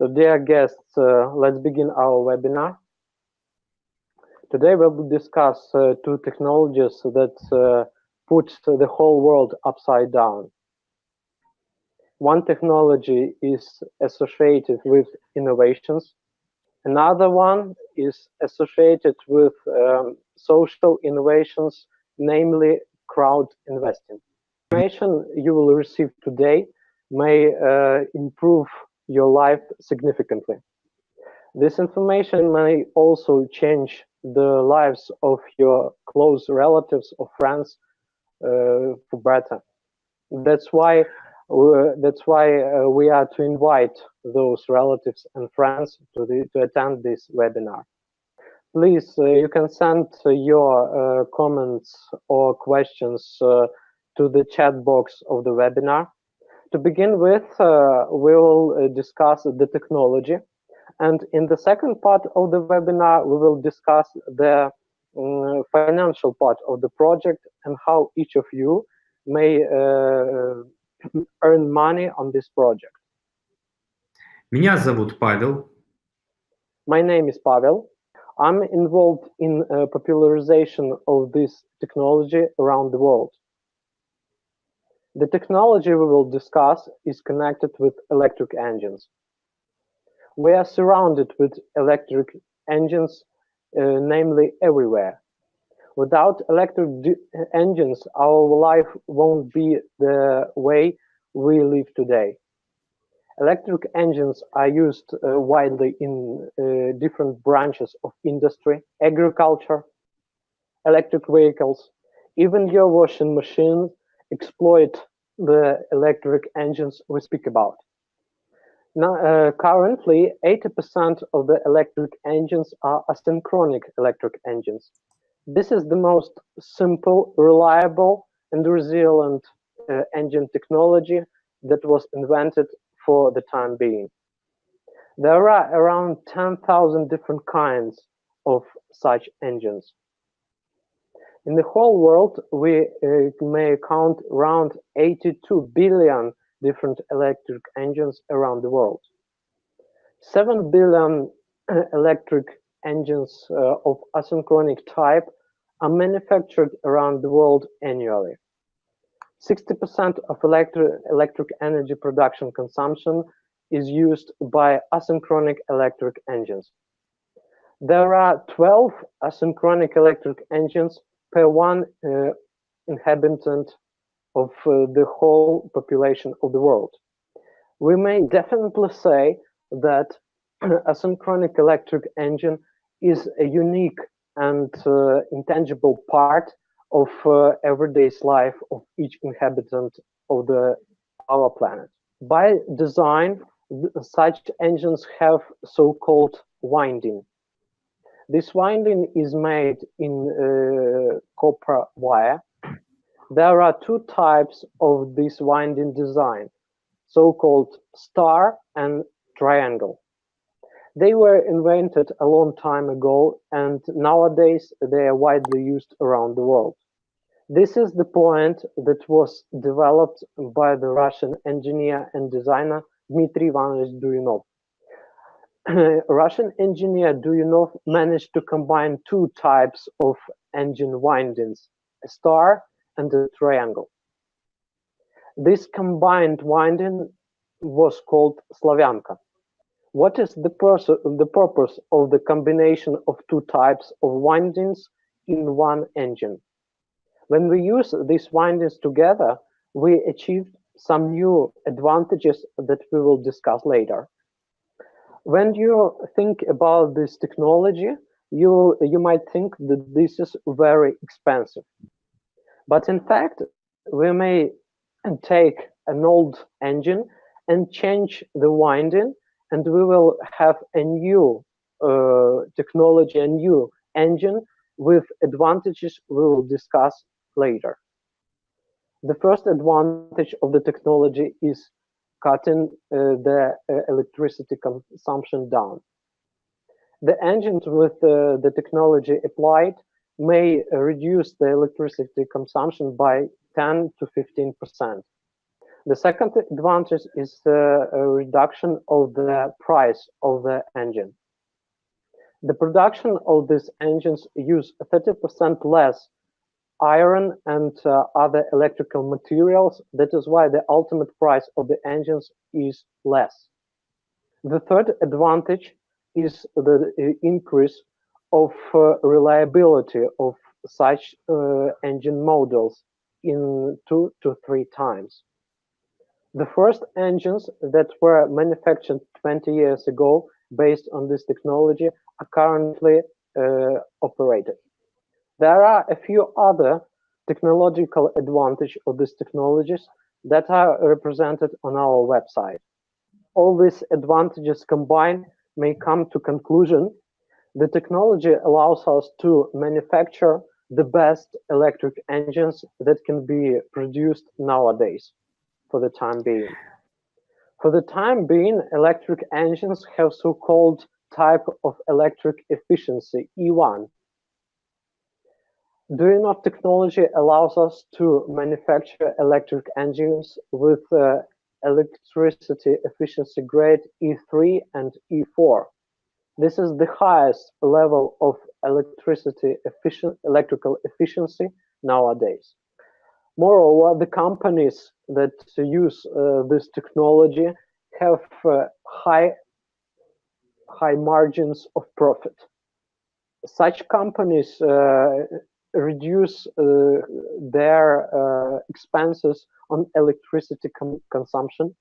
So, dear guests, let's begin our webinar. Today we will discuss two technologies that put the whole world upside down. One technology is associated with innovations. Another one is associated with social innovations, namely crowd investing. The information you will receive today may improve your life significantly. This information may also change the lives of your close relatives or friends for better. That's why we are to invite those relatives and friends to attend this webinar. Please, you can send your comments or questions to the chat box of the webinar. To begin with, we will discuss the technology. And in the second part of the webinar, we will discuss the financial part of the project and how each of you may earn money on this project. Меня зовут Павел. My name is Pavel. I'm involved in popularization of this technology around the world. The technology we will discuss is connected with electric engines. We are surrounded with electric engines, namely everywhere. Without electric engines, our life won't be the way we live today. Electric engines are used widely in different branches of industry, agriculture, electric vehicles. Even your washing machine exploit the electric engines we speak about. Now, currently, 80% of the electric engines are asynchronic electric engines. This is the most simple, reliable, and resilient engine technology that was invented for the time being. There are around 10,000 different kinds of such engines. In the whole world, we may count around 82 billion different electric engines around the world. 7 billion electric engines of asynchronic type are manufactured around the world annually. 60% of electric energy production consumption is used by asynchronic electric engines. There are 12 asynchronic electric engines per one inhabitant of the whole population of the world. We may definitely say that asynchronic electric engine is a unique and intangible part of everyday's life of each inhabitant of our planet. By design, such engines have so-called winding. This winding is made in copper wire. There are two types of this winding design, so-called star and triangle. They were invented a long time ago, and nowadays they are widely used around the world. This is the point that was developed by the Russian engineer and designer Dmitry Ivanovich Duyunov. Russian engineer Duyunov managed to combine two types of engine windings, a star and a triangle. This combined winding was called Slavyanka. What is the purpose of the combination of two types of windings in one engine? When we use these windings together, we achieve some new advantages that we will discuss later. When you think about this technology, you might think that this is very expensive. But in fact, we may take an old engine and change the winding, and we will have a new technology, a new engine with advantages we will discuss later. The first advantage of the technology is cutting the electricity consumption down. The engines with the technology applied may reduce the electricity consumption by 10 to 15%. The second advantage is a reduction of the price of the engine. The production of these engines use 30% less iron and other electrical materials. That is why the ultimate price of the engines is less. The third advantage is the increase of reliability of such engine models in 2 to 3 times. The first engines that were manufactured 20 years ago based on this technology are currently operated. There are a few other technological advantages of these technologies that are represented on our website. All these advantages combined may come to conclusion the technology allows us to manufacture the best electric engines that can be produced nowadays for the time being. For the time being, electric engines have so-called type of electric efficiency, E1. Duyunov technology allows us to manufacture electric engines with electricity efficiency grade E3 and E4. This is the highest level of electrical efficiency nowadays. Moreover, the companies that use this technology have high margins of profit. Such companies reduce their expenses on electricity consumption.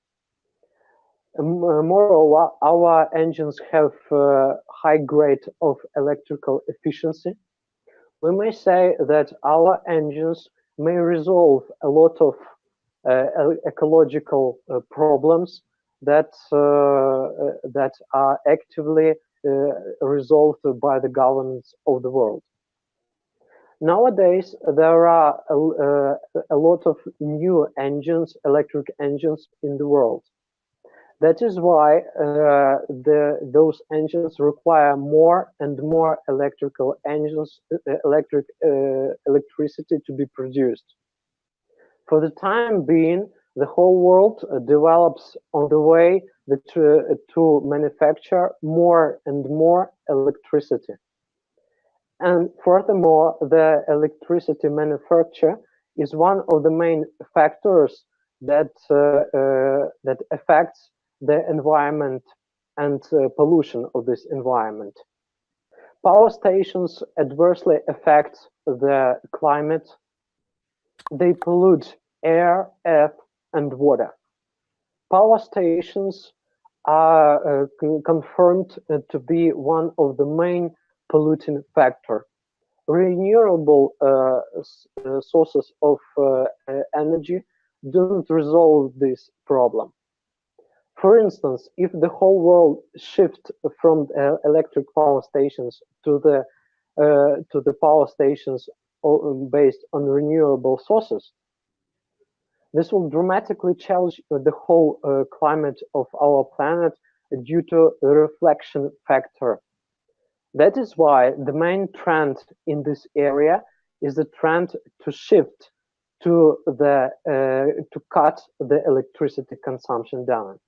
Moreover, our engines have high grade of electrical efficiency. We may say that our engines may resolve a lot of ecological problems that are actively resolved by the governments of the world. Nowadays, there are a lot of new engines, electric engines in the world. That is why those engines require more and more electrical engines, electricity to be produced. For the time being, the whole world develops on the way to manufacture more and more electricity. And furthermore, the electricity manufacture is one of the main factors that affects the environment and pollution of this environment. Power stations adversely affect the climate. They pollute air, earth, and water. Power stations are confirmed to be one of the main polluting factor. Renewable sources of energy don't resolve this problem. For instance, if the whole world shifts from electric power stations to the power stations based on renewable sources, this will dramatically change the whole climate of our planet due to the reflection factor. That is why the main trend in this area is the trend to shift to cut the electricity consumption down.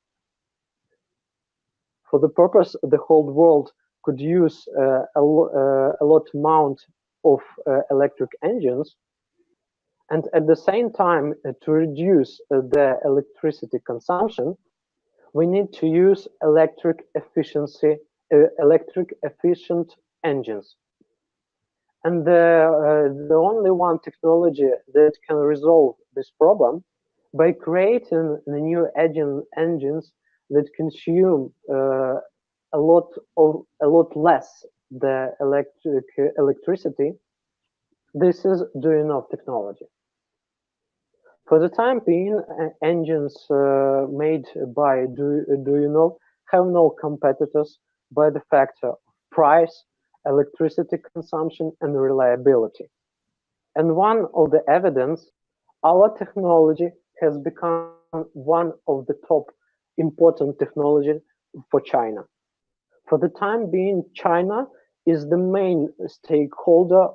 For the purpose, the whole world could use a lot amount of electric engines, and at the same time, to reduce the electricity consumption, we need to use electric efficient engines. And the only one technology that can resolve this problem by creating the new engines that consume a lot less the electricity. This is Duyunov technology. For the time being, engines made by Duyunov have no competitors by the factor of price, electricity consumption, and reliability. And one of the evidence, our technology has become one of the top important technologies for China. For the time being, China is the main stakeholder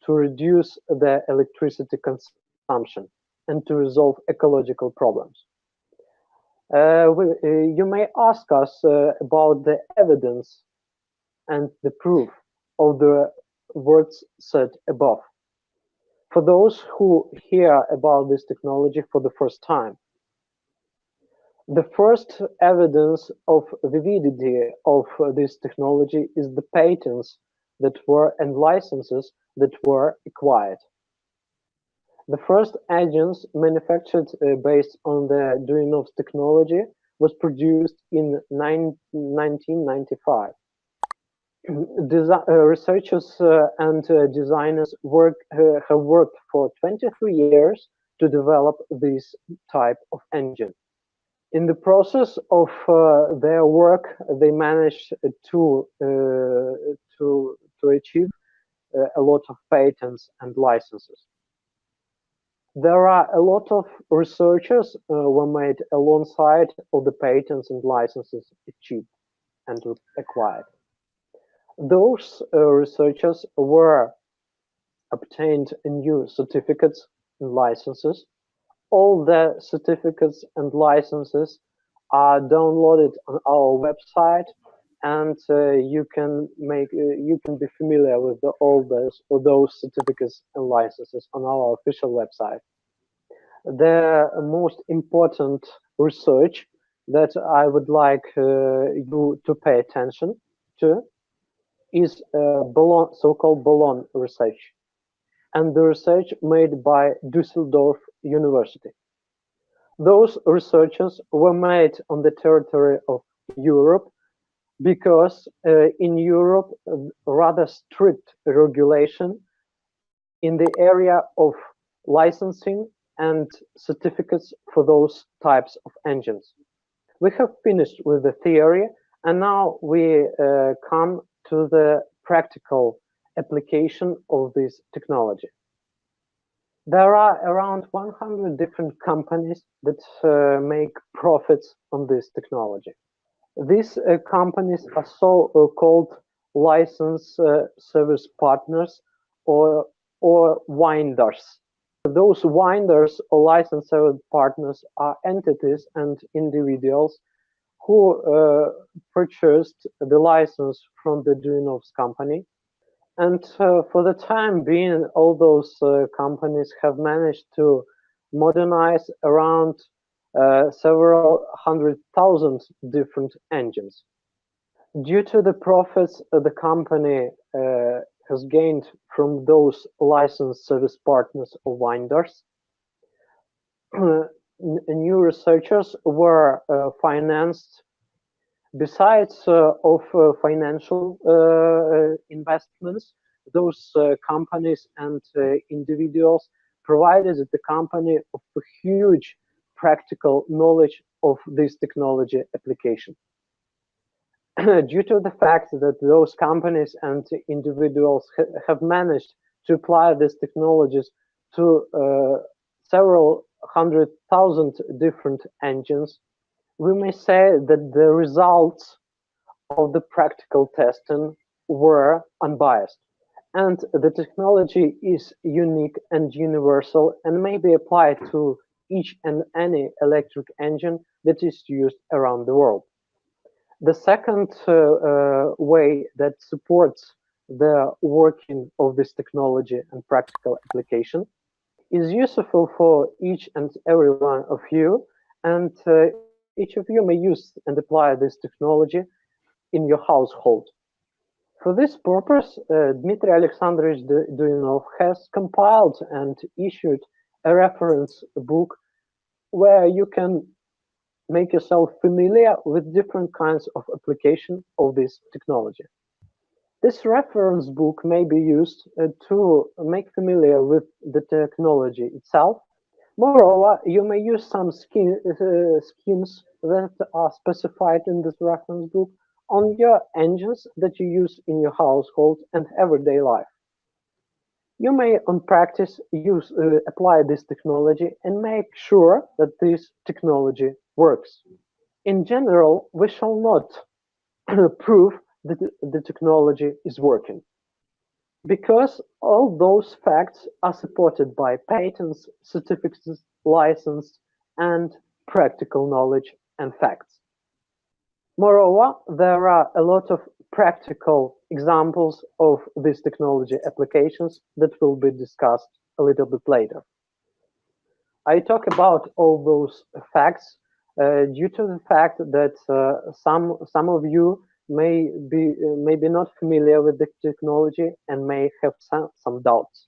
to reduce the electricity consumption and to resolve ecological problems. You may ask us about the evidence and the proof of the words said above. For those who hear about this technology for the first time, the first evidence of validity of this technology is the patents that were and licenses that were acquired. The first engines manufactured based on the Duyunov technology was produced in 1995. Researchers and designers have worked for 23 years to develop this type of engine. In the process of their work, they managed to achieve a lot of patents and licenses. There are a lot of researchers were made alongside of the patents and licenses achieved and acquired. Those researchers were obtained new certificates and licenses. All the certificates and licenses are downloaded on our website, and you can be familiar with all those certificates and licenses on our official website. The most important research that I would like you to pay attention to is so-called Bologna research, and the research made by Düsseldorf University. Those researchers were made on the territory of Europe because in Europe rather strict regulation in the area of licensing and certificates for those types of engines. We have finished with the theory, and now we come to the practical application of this technology. There are around 100 different companies that make profits on this technology. These companies are so-called license service partners or winders. Those winders or license service partners are entities and individuals who purchased the license from the Duyunov's company. And for the time being, all those companies have managed to modernize around several 100,000 different engines. Due to the profits the company has gained from those licensed service partners or winders, new researchers were financed. Besides of financial investments, those companies and individuals provided the company of a huge practical knowledge of this technology application. Due to the fact that those companies and individuals have managed to apply these technologies to several 100,000 different engines, we may say that the results of the practical testing were unbiased, and the technology is unique and universal and may be applied to each and any electric engine that is used around the world. The second way that supports the working of this technology and practical application is useful for each and every one of you, and each of you may use and apply this technology in your household. For this purpose, Dmitry Alexandrovich Duyunov has compiled and issued a reference book where you can make yourself familiar with different kinds of application of this technology. This reference book may be used to make familiar with the technology itself. Moreover, you may use some schemes that are specified in this reference book on your engines that you use in your household and everyday life. You may, on practice, apply this technology and make sure that this technology works. In general, we shall not prove that the technology is working, because all those facts are supported by patents, certificates, license, and practical knowledge and facts. Moreover, there are a lot of practical examples of these technology applications that will be discussed a little bit later. I talk about all those facts due to the fact that some of you may be not familiar with the technology and may have some doubts.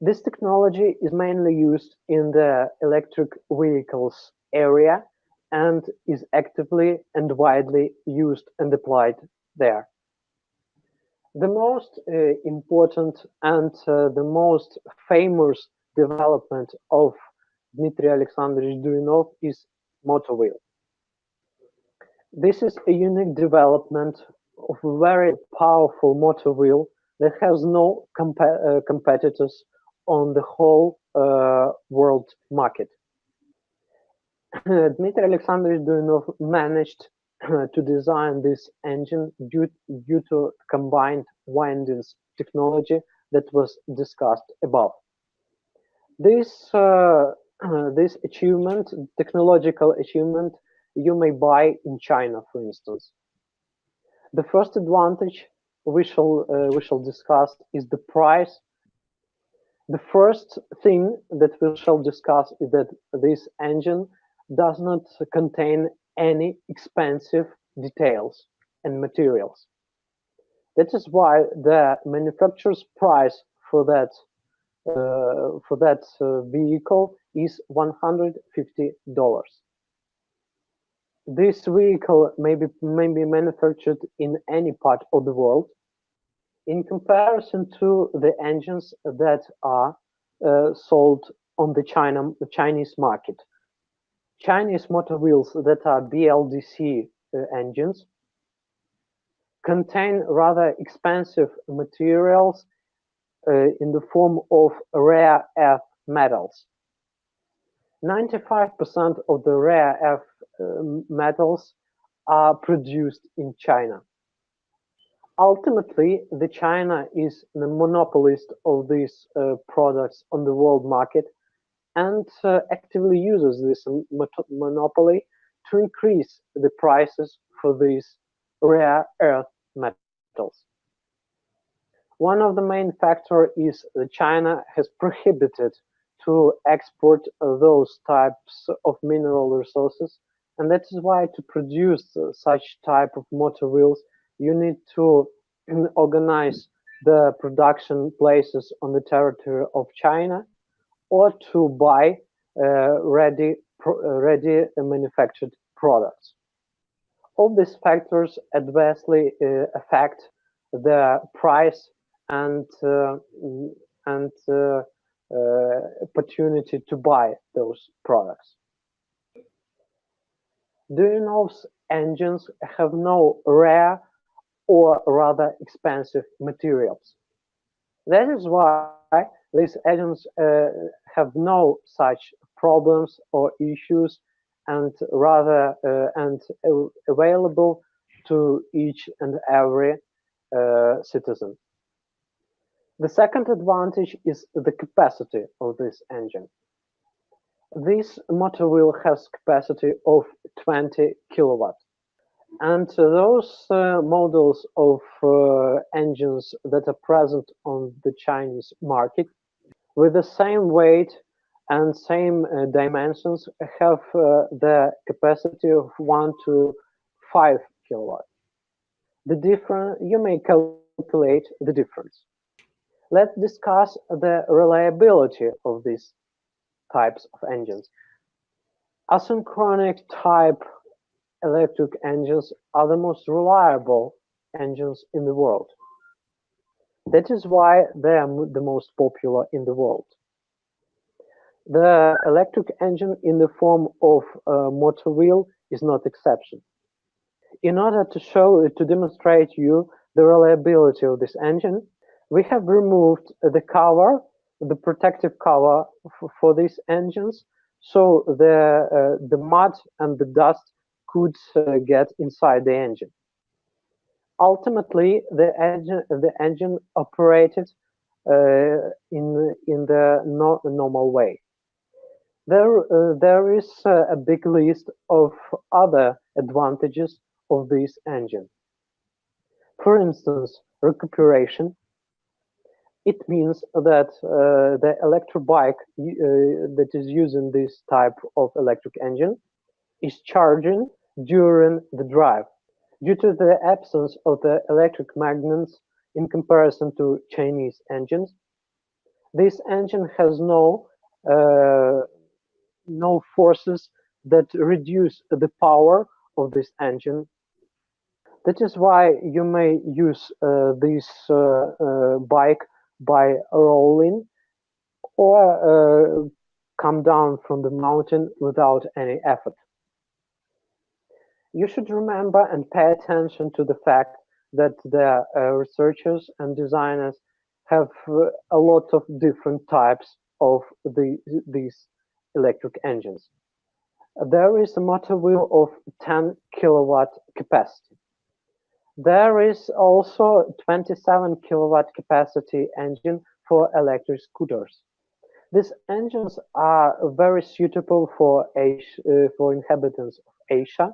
This technology is mainly used in the electric vehicles area and is actively and widely used and applied there. The most important and the most famous development of Dmitry Alexandrovich Duyunov is motor wheel. This is a unique development of a very powerful motor wheel that has no competitors on the whole world market. Dmitry Alexandrovich Duyunov managed to design this engine due to combined windings technology that was discussed above. This this achievement, technological achievement, you may buy in China, for instance. The first advantage we shall discuss is the price. The first thing that we shall discuss is that this engine does not contain any expensive details and materials. That is why the manufacturer's price for that vehicle is $150. This vehicle may be manufactured in any part of the world. In comparison to the engines that are sold on the Chinese market, Chinese motor wheels that are BLDC engines contain rather expensive materials in the form of rare earth metals. 95% of the rare earth metals are produced in China. Ultimately, China is the monopolist of these products on the world market and actively uses this monopoly to increase the prices for these rare earth metals. One of the main factors is that China has prohibited to export those types of mineral resources, and that is why to produce such type of motor wheels, you need to organize the production places on the territory of China, or to buy ready manufactured products. All these factors adversely affect the price and opportunity to buy those products. Duyunov's engines have no rare or rather expensive materials. That is why these engines have no such problems or issues and rather available to each and every citizen. The second advantage is the capacity of this engine. This motor wheel has capacity of 20 kilowatts. And those models of engines that are present on the Chinese market with the same weight and same dimensions have the capacity of 1 to 5 kilowatts. You may calculate the difference. Let's discuss the reliability of these types of engines. Asynchronic type electric engines are the most reliable engines in the world. That is why they are the most popular in the world. The electric engine in the form of a motor wheel is not exception. In order to demonstrate you the reliability of this engine, we have removed the cover, the protective cover for these engines, so the mud and the dust could get inside the engine. Ultimately, the engine operated in the normal way. There is a big list of other advantages of this engine. For instance, recuperation. It means that the electric bike that is using this type of electric engine is charging during the drive. Due to the absence of the electric magnets in comparison to Chinese engines, this engine has uh, no forces that reduce the power of this engine. That is why you may use this bike by rolling or come down from the mountain without any effort. You should remember and pay attention to the fact that the researchers and designers have a lot of different types of these electric engines. There is a motor wheel of 10 kilowatt capacity. There is also 27 kilowatt capacity engine for electric scooters. These engines are very suitable for for inhabitants of Asia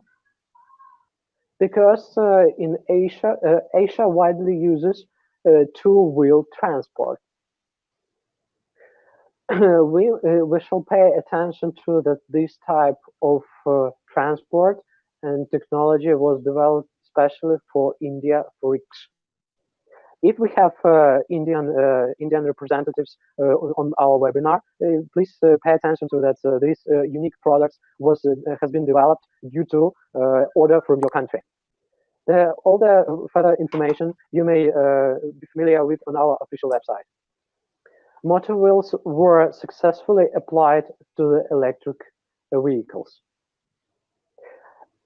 because in Asia widely uses two-wheel transport. We shall pay attention to that this type of transport and technology was developed especially for India for its. If we have Indian representatives on our webinar, please pay attention to that. These unique products has been developed due to order from your country. All the further information you may be familiar with on our official website. Motor wheels were successfully applied to the electric vehicles.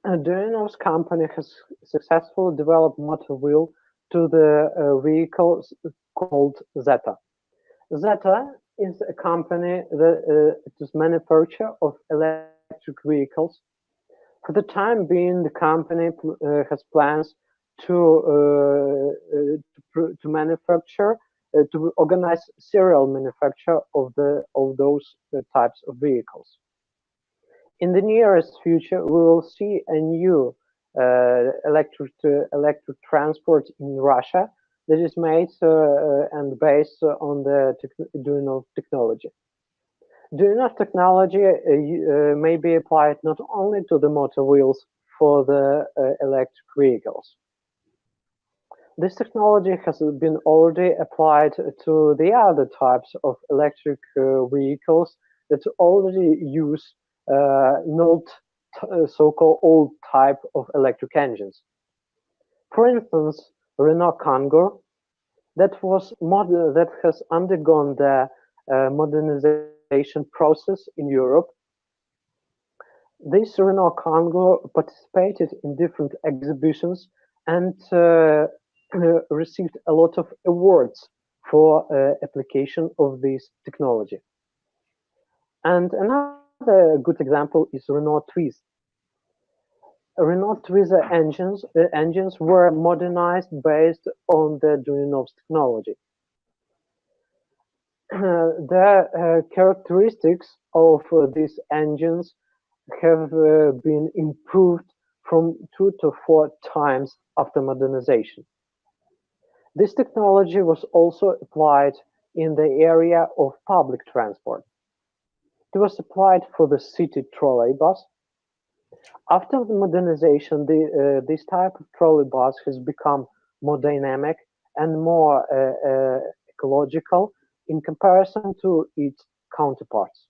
Duyunov's company has successfully developed motor wheel to the vehicles called Zeta. Zeta is a company that is manufacturer of electric vehicles. For the time being, the company has plans to manufacture to organize serial manufacture of those types of vehicles. In the nearest future, we will see a new electric transport in Russia that is made and based on the Duyunov technology. Duyunov technology may be applied not only to the motor wheels for the electric vehicles. This technology has been already applied to the other types of electric vehicles that already use so-called old type of electric engines. For instance, Renault Kangoo that has undergone the modernization process in Europe. This Renault Kangoo participated in different exhibitions and received a lot of awards for application of this technology. And another good example is Renault Twiz. Renault Twiz engines were modernized based on the Duyunov's technology. The characteristics of these engines have been improved from 2 to 4 times after modernization. This technology was also applied in the area of public transport. It was applied for the city trolley bus. After the modernization, this type of trolley bus has become more dynamic and more ecological in comparison to its counterparts.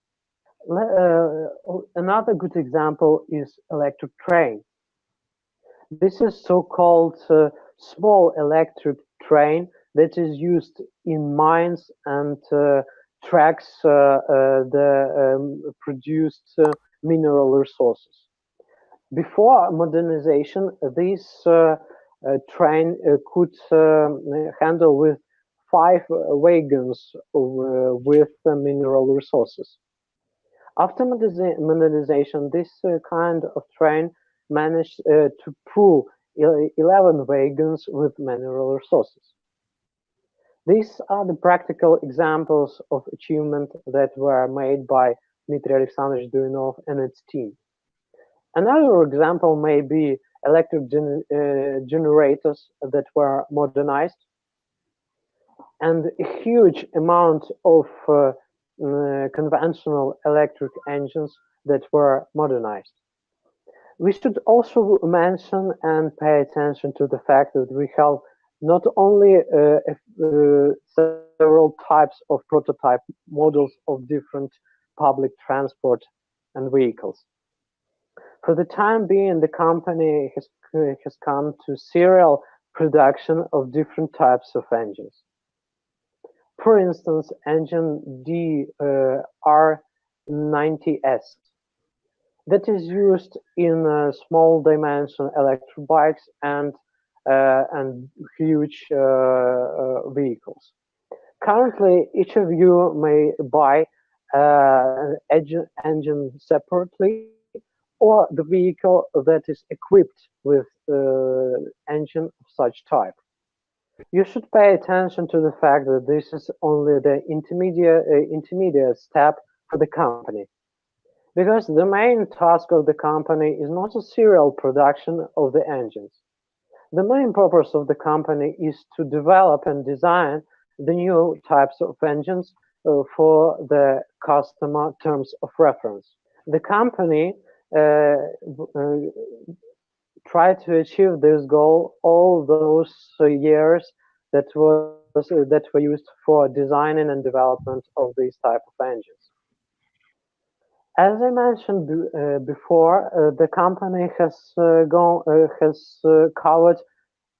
Another good example is electric train. This is so-called small electric train that is used in mines and tracks the produced mineral resources. Before modernization, this train could handle with 5 wagons with mineral resources. After modernization, this kind of train managed to pull 11 wagons with mineral resources. These are the practical examples of achievement that were made by Dmitry Alexandrovich Duyunov and its team. Another example may be electric generators that were modernized, and a huge amount of conventional electric engines that were modernized. We should also mention and pay attention to the fact that we have not only several types of prototype models of different public transport and vehicles. For the time being, the company has come to serial production of different types of engines. For instance, engine DR90S that is used in small dimension electric bikes and huge vehicles. Currently, each of you may buy an engine separately or the vehicle that is equipped with engine of such type. You should pay attention to the fact that this is only the intermediate step for the company, because the main task of the company is not a serial production of the engines. The main purpose of the company is to develop and design the new types of engines for the customer terms of reference. The company uh, uh, tried to achieve this goal all those years that were used for designing and development of these type of engines. As I mentioned before, the company has covered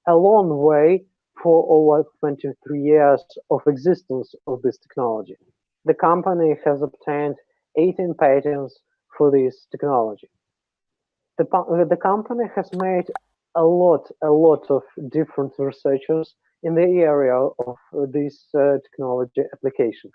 a long way for over 23 years of existence of this technology. The company has obtained 18 patents for this technology. The company has made a lot of different researchers in the area of this technology application.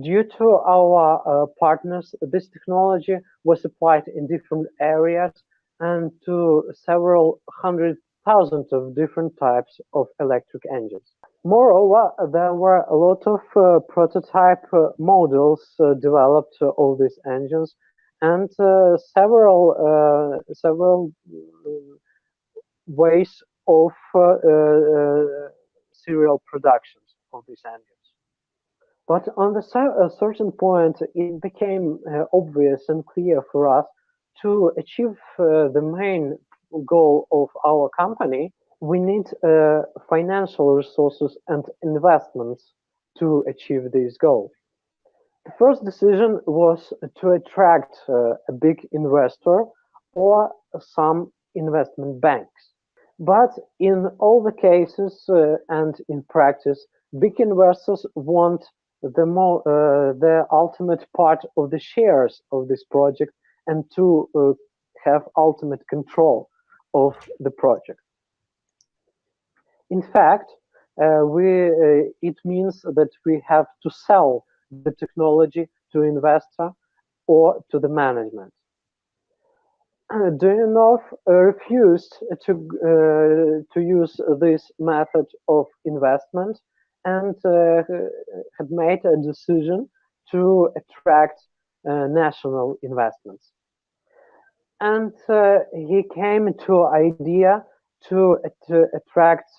Due to our partners, this technology was applied in different areas and to several hundred thousands of different types of electric engines. Moreover, there were a lot of prototype models developed of these engines, and several ways of serial productions of these engines. But on a certain point, it became obvious and clear for us to achieve the main goal of our company. We need financial resources and investments to achieve this goal. The first decision was to attract a big investor or some investment banks. But in all the cases and in practice, big investors want the ultimate part of the shares of this project and to have ultimate control of the project. In fact, it means that we have to sell the technology to investor or to the management. Duyunov refused to use this method of investment and had made a decision to attract national investments. And he came to idea to attract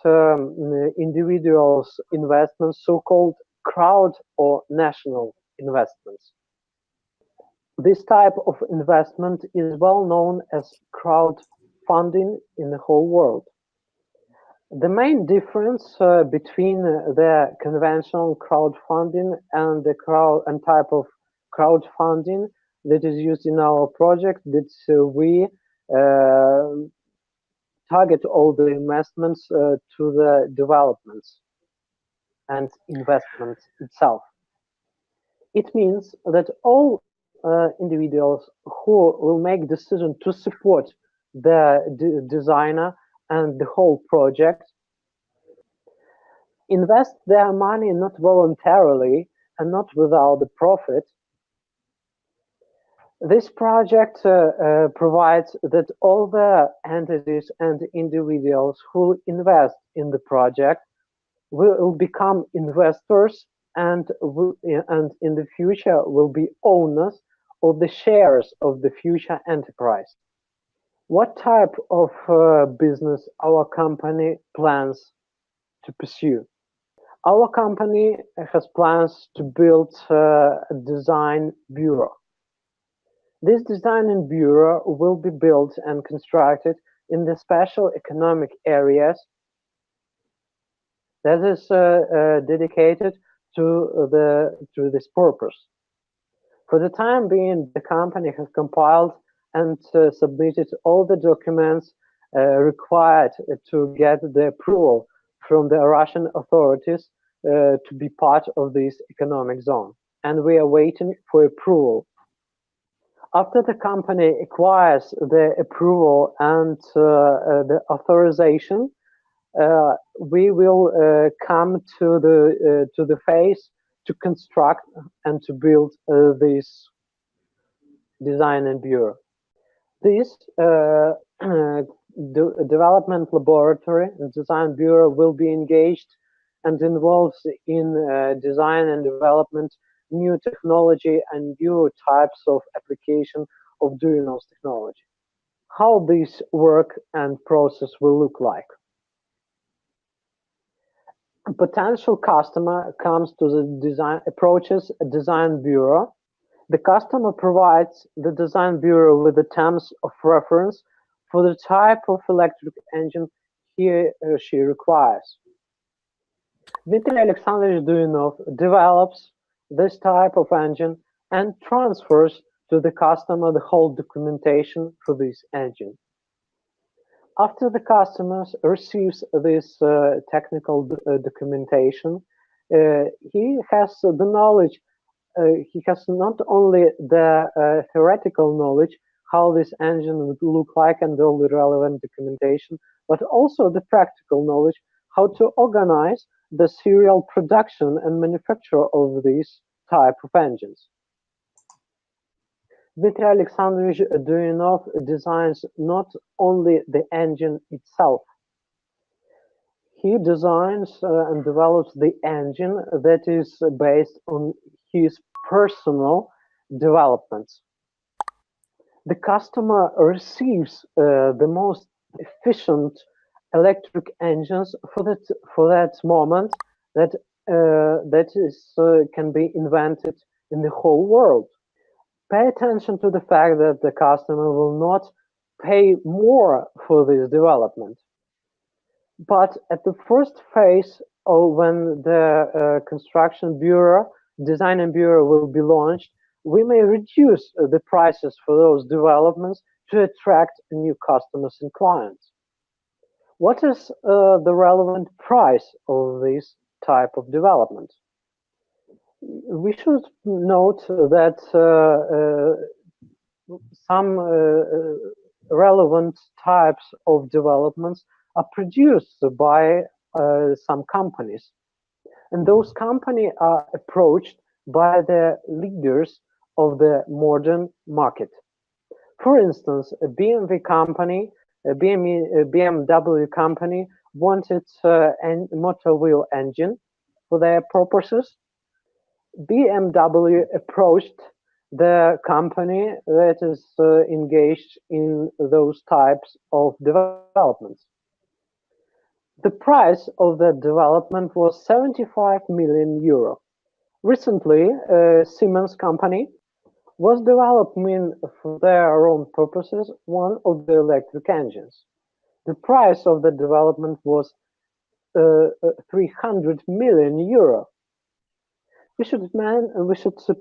individuals' investments, so-called crowd or national investments. This type of investment is well known as crowdfunding in the whole world. The main difference between the conventional crowdfunding and the type of crowdfunding that is used in our project that we target all the investments to the developments and investment itself. It means that all individuals who will make decision to support the designer and the whole project invest their money not voluntarily and not without the profit. This project provides that all the entities and individuals who invest in the project will become investors and in the future will be owners of the shares of the future enterprise. What type of business our company plans to pursue? Our company has plans to build a design bureau. This design bureau will be built and constructed in the special economic areas that is dedicated to this purpose. For the time being, the company has compiled and submitted all the documents required to get the approval from the Russian authorities to be part of this economic zone. And we are waiting for approval. After the company acquires the approval and the authorization, we will come to the phase to construct and to build this design and bureau. This development laboratory and design bureau will be engaged and involved in design and development new technology and new types of application of Duyunov's technology. How this work and process will look like. A potential customer comes to the design, approaches a design bureau. The customer provides the design bureau with the terms of reference for the type of electric engine he or she requires. Dmitry Alexandrovich Duyunov develops this type of engine and transfers to the customer the whole documentation for this engine. After the customer receives this technical documentation, he has the knowledge. He has not only the theoretical knowledge how this engine would look like and all the relevant documentation, but also the practical knowledge how to organize the serial production and manufacture of these type of engines. Dmitry Alexandrovich Duyunov designs not only the engine itself. He designs and develops the engine that is based on his personal developments. The customer receives the most efficient electric engines for that moment that can be invented in the whole world. Pay attention to the fact that the customer will not pay more for this development. But at the first phase, or when the construction bureau, design and bureau will be launched, we may reduce the prices for those developments to attract new customers and clients. What is the relevant price of this type of development? We should note that some relevant types of developments are produced by some companies, and those companies are approached by the leaders of the modern market. For instance, a BMW company, a BMW company wanted a motor wheel engine for their purposes. BMW approached the company that is engaged in those types of developments. The price of the development was 75 million euro. Recently, Siemens company was developing for their own purposes one of the electric engines. The price of the development was 300 million euro. We should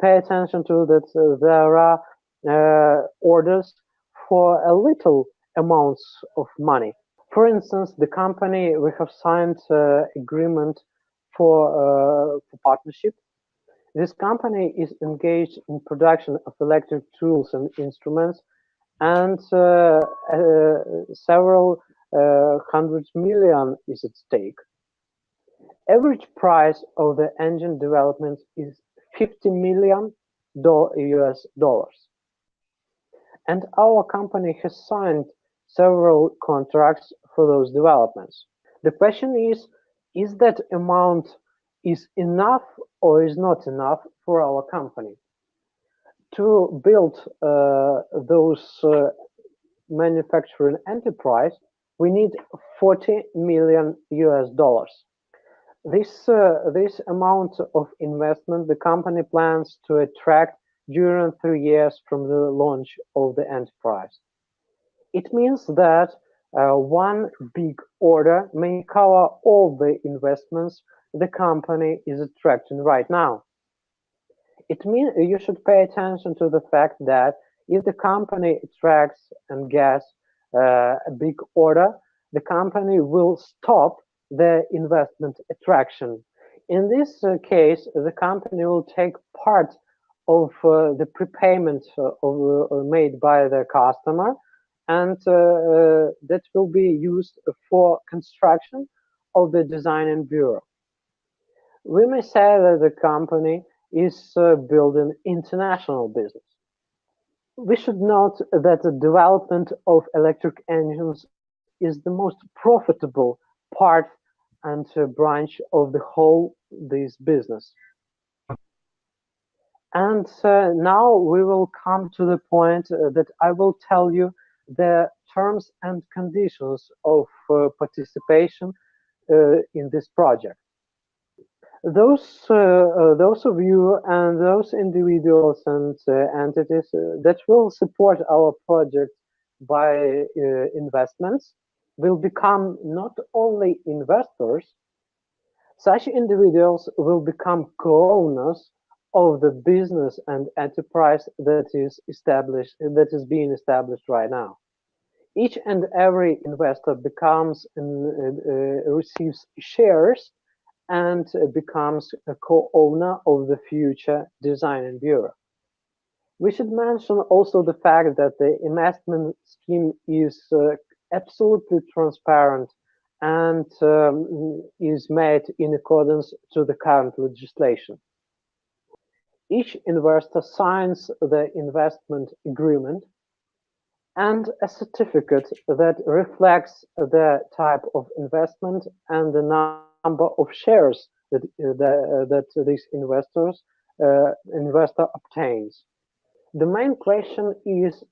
pay attention to that there are orders for a little amounts of money. For instance, the company we have signed agreement for partnership. This company is engaged in production of electric tools and instruments, and several hundred million is at stake. Average price of the engine development is $50 million US dollars. And our company has signed several contracts for those developments. The question is that amount is enough or is not enough for our company? To build those manufacturing enterprise, we need 40 million US dollars. This amount of investment the company plans to attract during 3 years from the launch of the enterprise. It means that one big order may cover all the investments the company is attracting right now. It means you should pay attention to the fact that if the company attracts and gets a big order, the company will stop the investment attraction. In this case, the company will take part of the prepayment made by the customer, and that will be used for construction of the design and bureau. We may say that the company is building international business. We should note that the development of electric engines is the most profitable part and branch of the whole this business. And now we will come to the point that I will tell you the terms and conditions of participation in this project. Those of you and those individuals and entities that will support our project by investments will become not only investors, such individuals will become co-owners of the business and enterprise that is being established right now. Each and every investor receives shares and becomes a co-owner of the future design and bureau. We should mention also the fact that the investment scheme is absolutely transparent and is made in accordance to the current legislation. Each investor signs the investment agreement and a certificate that reflects the type of investment and the number of shares that this investor obtains. The main question is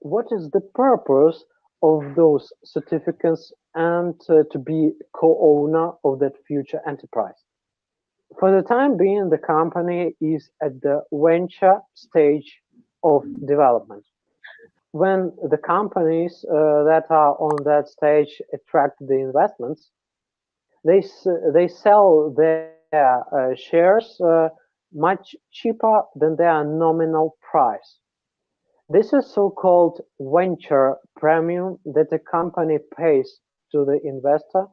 what is the purpose of those certificates and to be co-owner of that future enterprise. For the time being, the company is at the venture stage of development. When the companies that are on that stage attract the investments, they sell their shares much cheaper than their nominal price. This is so-called venture premium that a company pays to the investor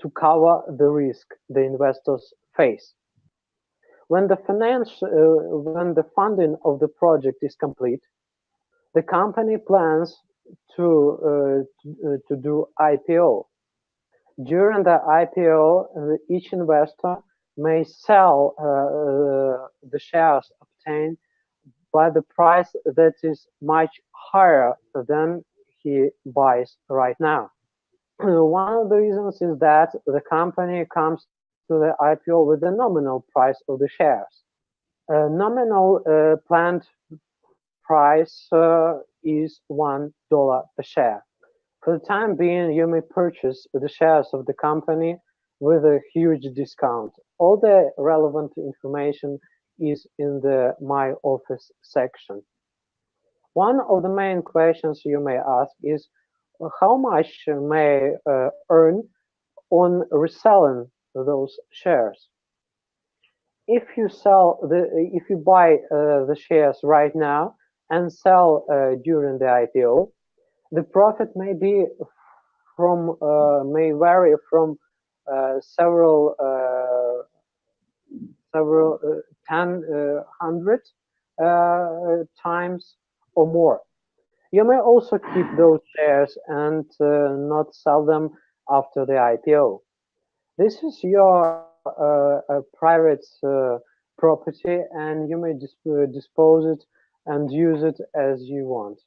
to cover the risk the investors face. When the funding of the project is complete, the company plans to do IPO. During the IPO, each investor may sell the shares obtained by the price that is much higher than he buys right now. One of the reasons is that the company comes to the IPO with the nominal price of the shares. Nominal planned price is $1 per share. For the time being, you may purchase the shares of the company with a huge discount. All the relevant information is in the My Office section. One of the main questions you may ask is how much may earn on reselling those shares. If you buy the shares right now and sell during the IPO, the profit may vary from several hundred times or more. You may also keep those shares and not sell them after the IPO. This is your private property, and you may dispose it and use it as you want.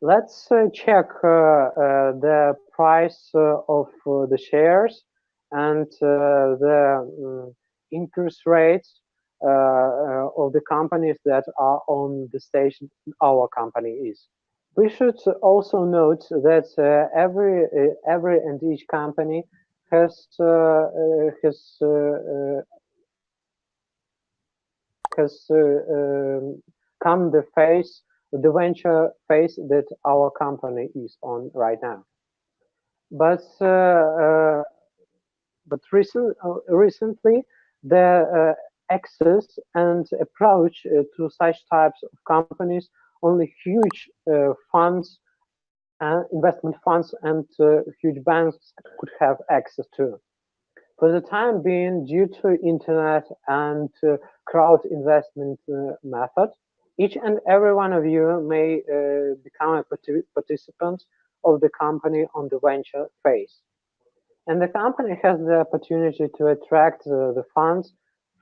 Let's check the price of the shares and the interest rates of the companies that are on the stage our company is. We should also note that every and each company has come the venture phase that our company is on right now. But recently, the access and approach to such types of companies only huge funds, investment funds, and huge banks could have access to. For the time being, due to internet and crowd investment method, each and every one of you may become a participant of the company on the venture phase. And the company has the opportunity to attract the funds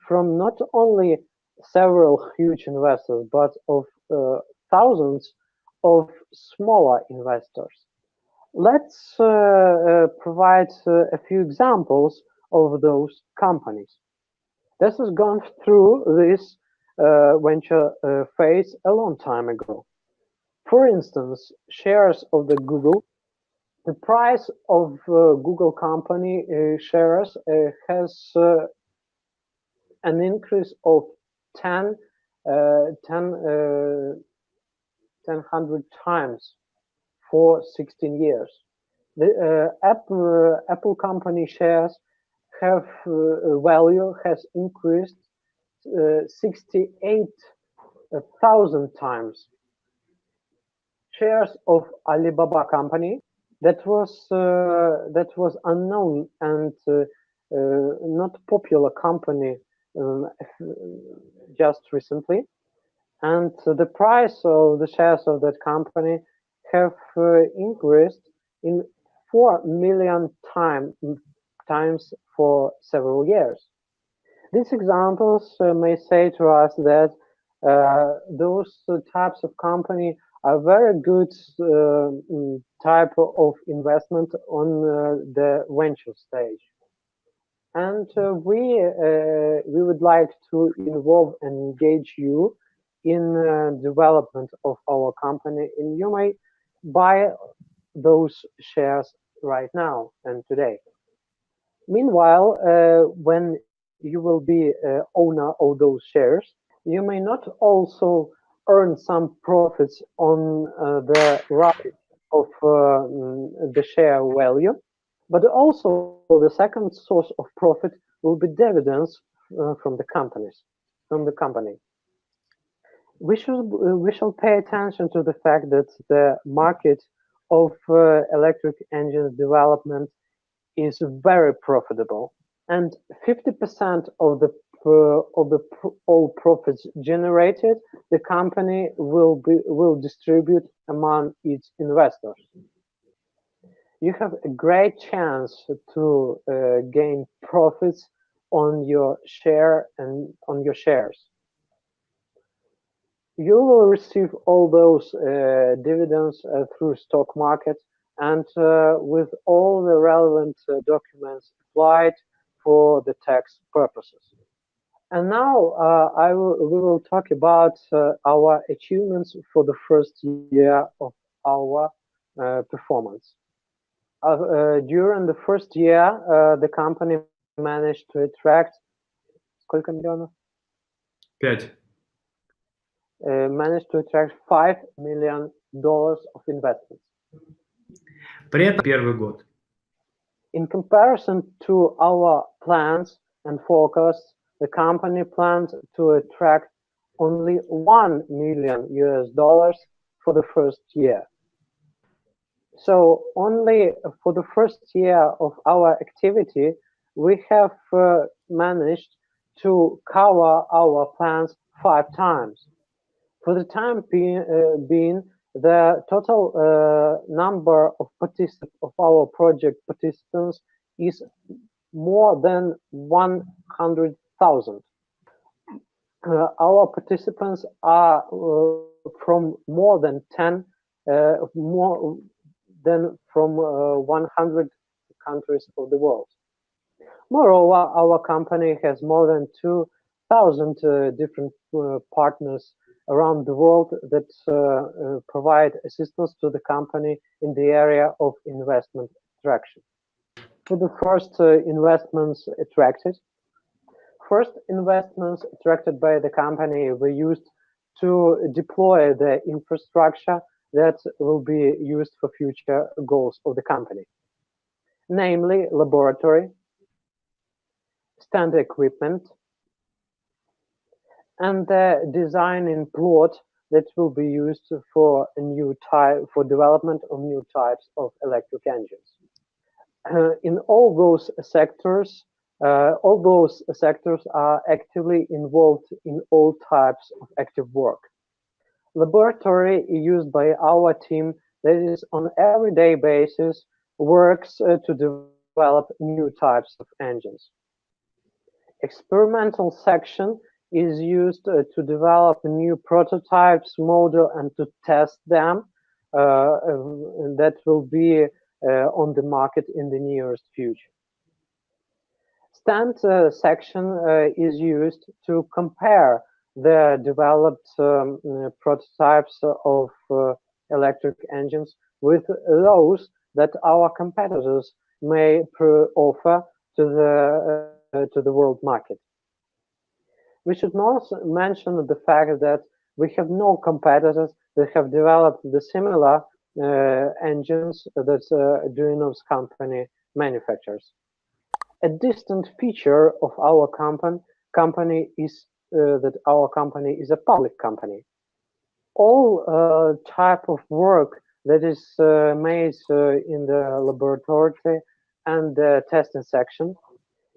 from not only several huge investors, but of thousands of smaller investors. Let's provide a few examples of those companies. This has gone through this venture phase a long time ago. For instance, shares of the Google. The price of Google company shares has an increase of 10, 100 times for 16 years. The Apple company shares have value has increased 68,000 times. Shares of Alibaba company that was unknown and not popular company just recently, and the price of the shares of that company have increased in 4 million times for several years. These examples may say to us that those types of company are very good type of investment on the venture stage. And we would like to involve and engage you in development of our company, and you may buy those shares right now and today. Meanwhile, when you will be owner of those shares, you may not also earn some profits on the rise of the share value, but also the second source of profit will be dividends from the company. We shall pay attention to the fact that the market of electric engines development is very profitable, and 50% of the all profits generated, the company will distribute among its investors. You have a great chance to gain profits on your share and on your shares. You will receive all those dividends through stock market and with all the relevant documents applied for the tax purposes. And now we will talk about our achievements for the first year of our performance. During the first year, the company managed to attract сколько миллионов? 5. Managed to attract $5 million of investments. При этом первый год. In comparison to our plans and forecasts, the company planned to attract only $1 million for the first year. So only for the first year of our activity, we have managed to cover our plans 5 times. For the time being, the total number of our project participants is more than 100,000. Our participants are from more than 100 countries of the world. Moreover, our company has more than 2,000 1,000 different partners around the world that provide assistance to the company in the area of investment attraction. For the first investments attracted, first investments attracted by the company were used to deploy the infrastructure that will be used for future goals of the company, namely laboratory, stand equipment, and the design in plot that will be used for development of new types of electric engines. In all those sectors are actively involved in all types of active work. Laboratory used by our team that is on everyday basis works to develop new types of engines. Experimental section is used to develop new prototypes, model, and to test them that will be on the market in the nearest future. Stand section is used to compare the developed prototypes of electric engines with those that our competitors may offer to the world market. We should not mention the fact that we have no competitors that have developed the similar engines that Duyunov's company manufactures. A distinct feature of our company is that our company is a public company. All type of work that is made in the laboratory and the testing section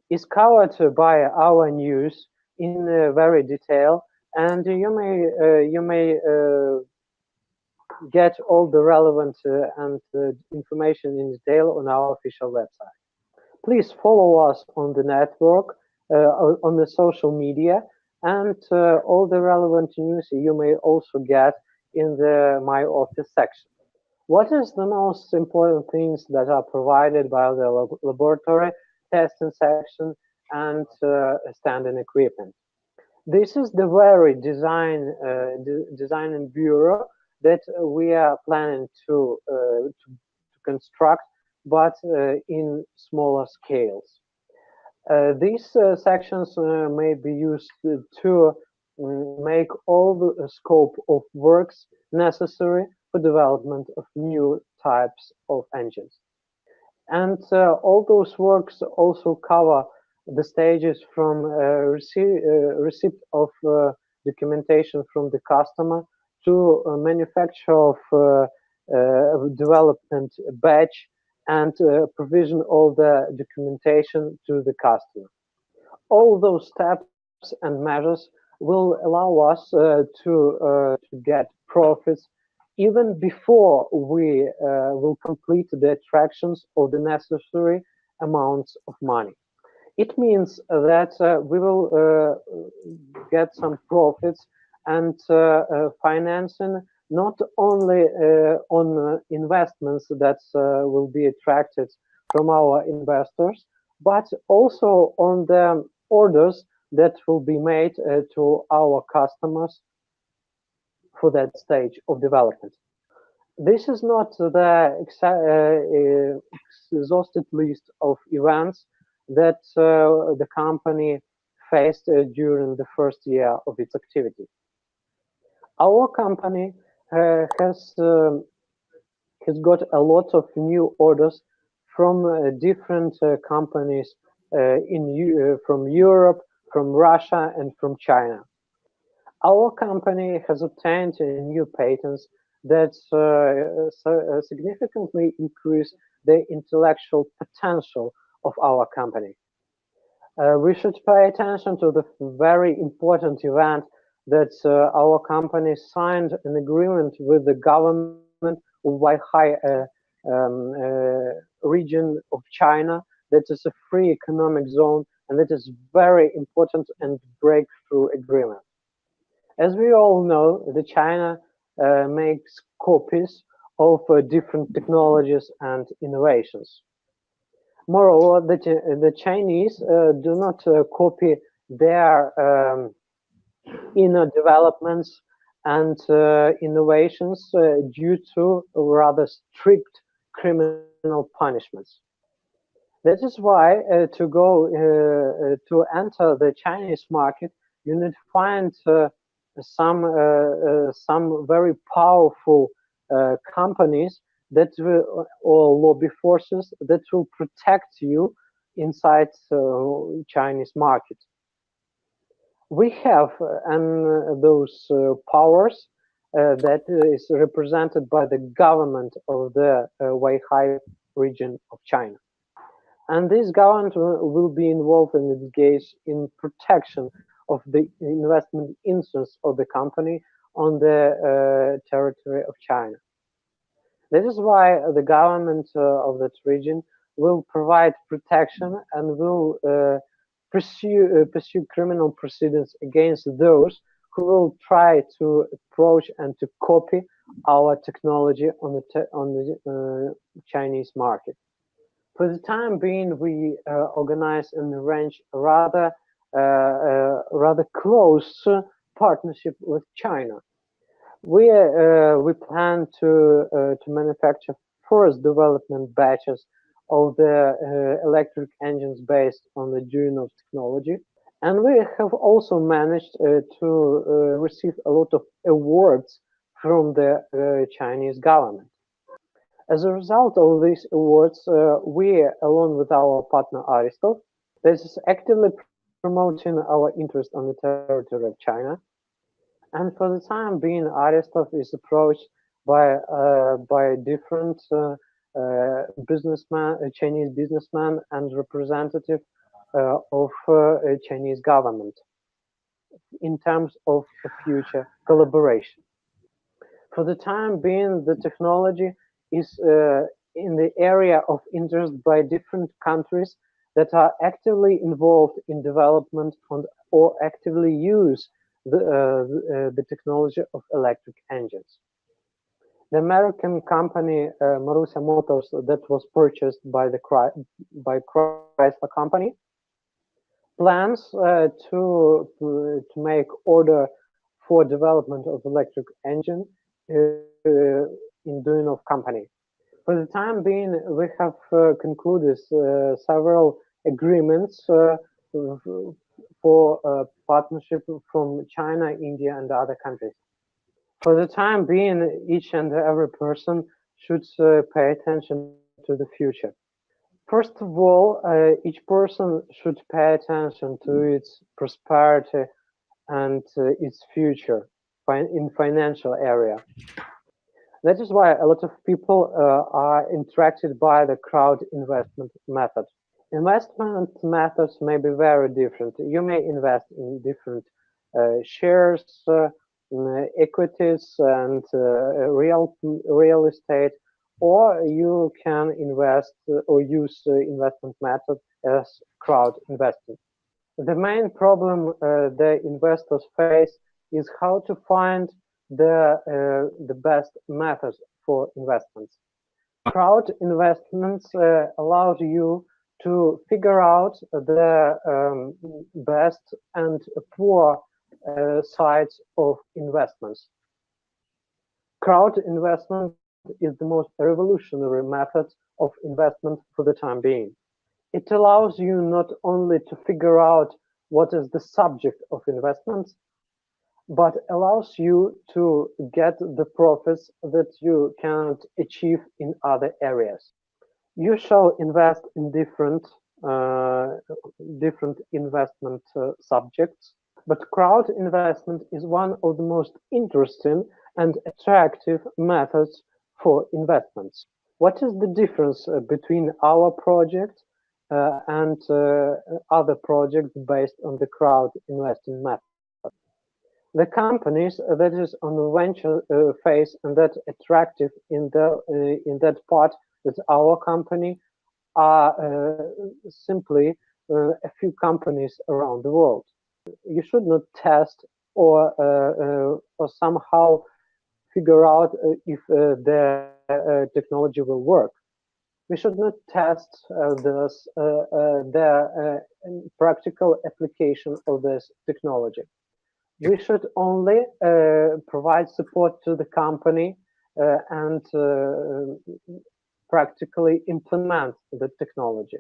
is covered by our news in very detail, and you may get all the relevant and information in detail on our official website. Please follow us on the network, on the social media, and all the relevant news you may also get in the My Office section. What is the most important things that are provided by the laboratory, testing section, and standing equipment? This is the very design and bureau that we are planning to construct, but in smaller scales. These sections may be used to make all the scope of works necessary for development of new types of engines. And all those works also cover the stages from receipt of documentation from the customer to manufacture of development batch and provision of the documentation to the customer. All those steps and measures will allow us to get profits even before we will complete the attractions of the necessary amounts of money. It means that we will get some profits and financing not only on investments that will be attracted from our investors, but also on the orders that will be made to our customers for that stage of development. This is not the exhaustive list of events that the company faced during the first year of its activity. Our company has got a lot of new orders from different companies from Europe, from Russia, and from China. Our company has obtained new patents that significantly increase the intellectual potential of our company. We should pay attention to the very important event that our company signed an agreement with the government of Weihai region of China that is a free economic zone, and that is very important and breakthrough agreement. As we all know, the China makes copies of different technologies and innovations. Moreover, the Chinese do not copy their inner developments and innovations due to rather strict criminal punishments. That is why to enter the Chinese market, you need to find some very powerful companies that will, or lobby forces that will protect you inside Chinese market. We have those powers that is represented by the government of the Weihai region of China. And this government will be involved and engaged in protection of the investment interests of the company on the territory of China. That is why the government of that region will provide protection and will pursue criminal proceedings against those who will try to approach and to copy our technology on the Chinese market. For the time being, we organize and arrange a rather close partnership with China. We plan to manufacture first development batches of the electric engines based on the Duyunov technology, and we have also managed to receive a lot of awards from the Chinese government. As a result of these awards, we, along with our partner Aristov, that is actively promoting our interest on the territory of China. And for the time being, Aristov is approached by different Chinese businessmen and representative of Chinese government in terms of a future collaboration. For the time being, the technology is in the area of interest by different countries that are actively involved in development or actively use the technology of electric engines. The American company Marussia Motors that was purchased by Chrysler company plans to make order for development of electric engine in Duyunov company. For the time being, we have concluded several agreements for partnership from China, India, and other countries. For the time being, each and every person should pay attention to the future. First of all, each person should pay attention to its prosperity and its future in financial area. That is why a lot of people are attracted by the crowd investment method. Investment methods may be very different. You may invest in different shares, equities, and real estate, or you can invest or use investment method as crowd investing. The main problem the investors face is how to find the best methods for investments. Crowd investments allows you to figure out the best and poor sides of investments. Crowd investment is the most revolutionary method of investment for the time being. It allows you not only to figure out what is the subject of investments, but allows you to get the profits that you cannot achieve in other areas. You shall invest in different investment subjects, but crowd investment is one of the most interesting and attractive methods for investments. What is the difference between our project and other projects based on the crowd investing method? The companies that is on the venture phase and that attractive in that part that our company are simply a few companies around the world. You should not test or somehow figure out if the technology will work. We should not test the practical application of this technology. We should only provide support to the company and practically implement the technology.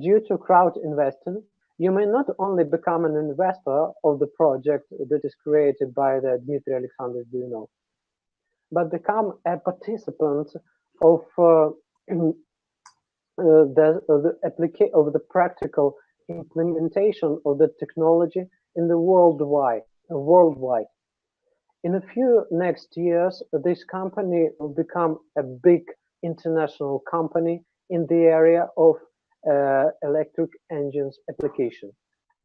Due to crowd investing, you may not only become an investor of the project that is created by the Dmitry Alexandrovich Duyunov, but become a participant of of the practical implementation of the technology in the worldwide. In a few next years, this company will become a big international company in the area of electric engines application.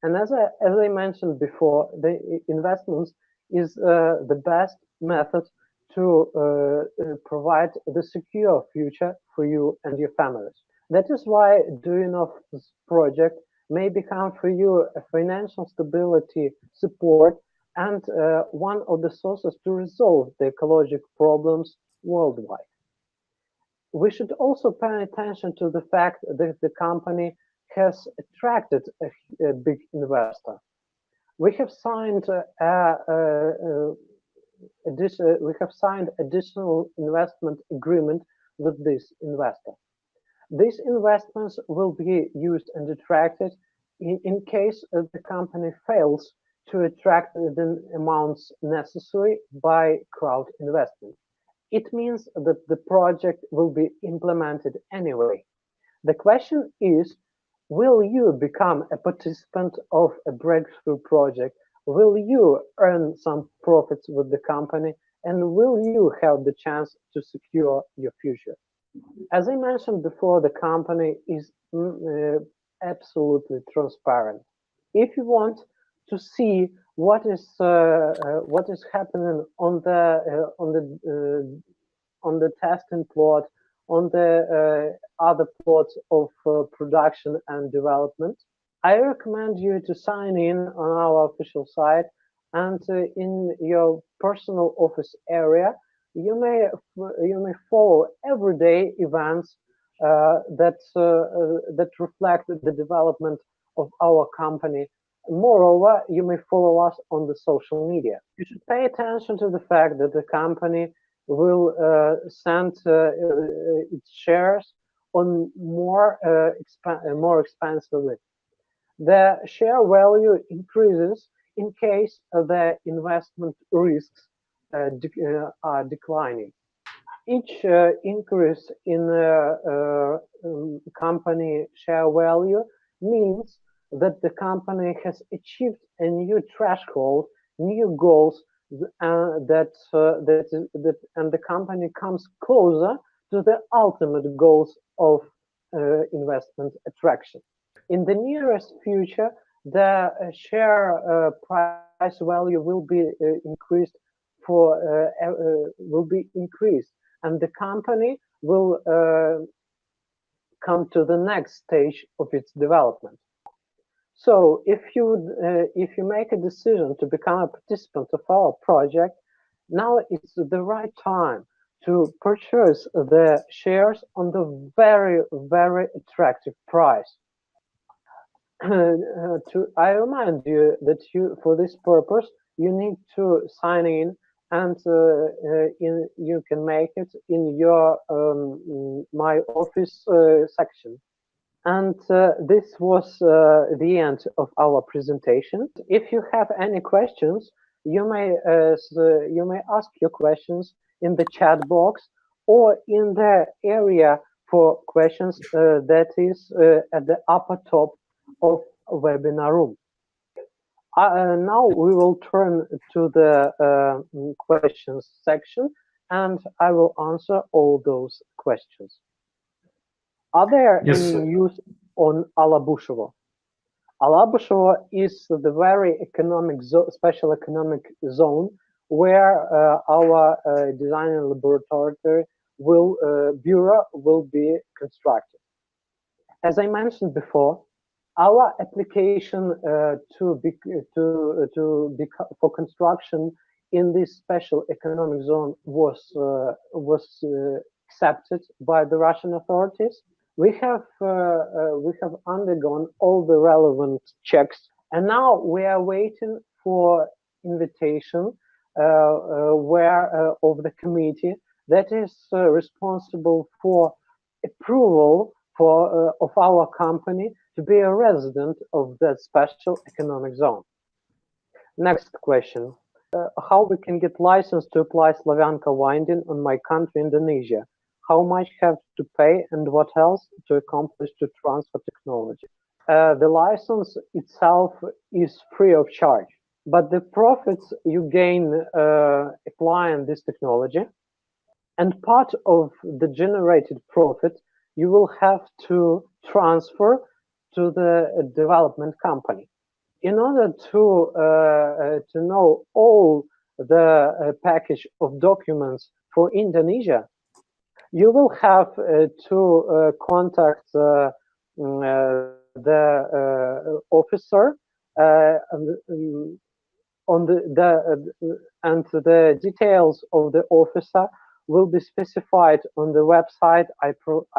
And as I mentioned before, the investments is the best method to provide the secure future for you and your families. That is why Duyunov's project may become for you a financial stability support and one of the sources to resolve the ecological problems worldwide. We should also pay attention to the fact that the company has attracted a big investor. We have signed additional investment agreement with this investor. These investments will be used and attracted in case the company fails to attract the amounts necessary by crowd investment. It means that the project will be implemented anyway. The question is, will you become a participant of a breakthrough project? Will you earn some profits with the company? And will you have the chance to secure your future? As I mentioned before, the company is absolutely transparent. If you want to see what is happening on the testing plot, on the other plots of production and development, I recommend you to sign in on our official site, and in your personal office area, you may follow everyday events that reflect the development of our company. Moreover, you may follow us on the social media. You should pay attention to the fact that the company will send its shares on more expensively. The share value increases in case the investment risks are declining. Each increase in company share value means that the company has achieved a new threshold, new goals, and the company comes closer to the ultimate goals of investment attraction. In the nearest future, the share price value will be increased and the company will come to the next stage of its development. So if you make a decision to become a participant of our project, now it's the right time to purchase the shares on the very, very attractive price. I remind you that for this purpose, you need to sign in, and you can make it in your My Office section. And this was the end of our presentation. If you have any questions, you may ask your questions in the chat box or in the area for questions that is at the upper top of webinar room. Now we will turn to the questions section, and I will answer all those questions. Are there any news on Alabushevo? Alabushevo is the very special economic zone where our design laboratory bureau will be constructed. As I mentioned before, our application for construction in this special economic zone was accepted by the Russian authorities. We have undergone all the relevant checks, and now we are waiting for invitation of the committee that is responsible for approval of our company to be a resident of that special economic zone. Next question. How we can get license to apply Slavyanka winding on my country, Indonesia? How much have to pay and what else to accomplish to transfer technology? The license itself is free of charge, but the profits you gain applying this technology, and part of the generated profit you will have to transfer to the development company. In order to know all the package of documents for Indonesia, you will have to contact the officer and the details of the officer will be specified on the website I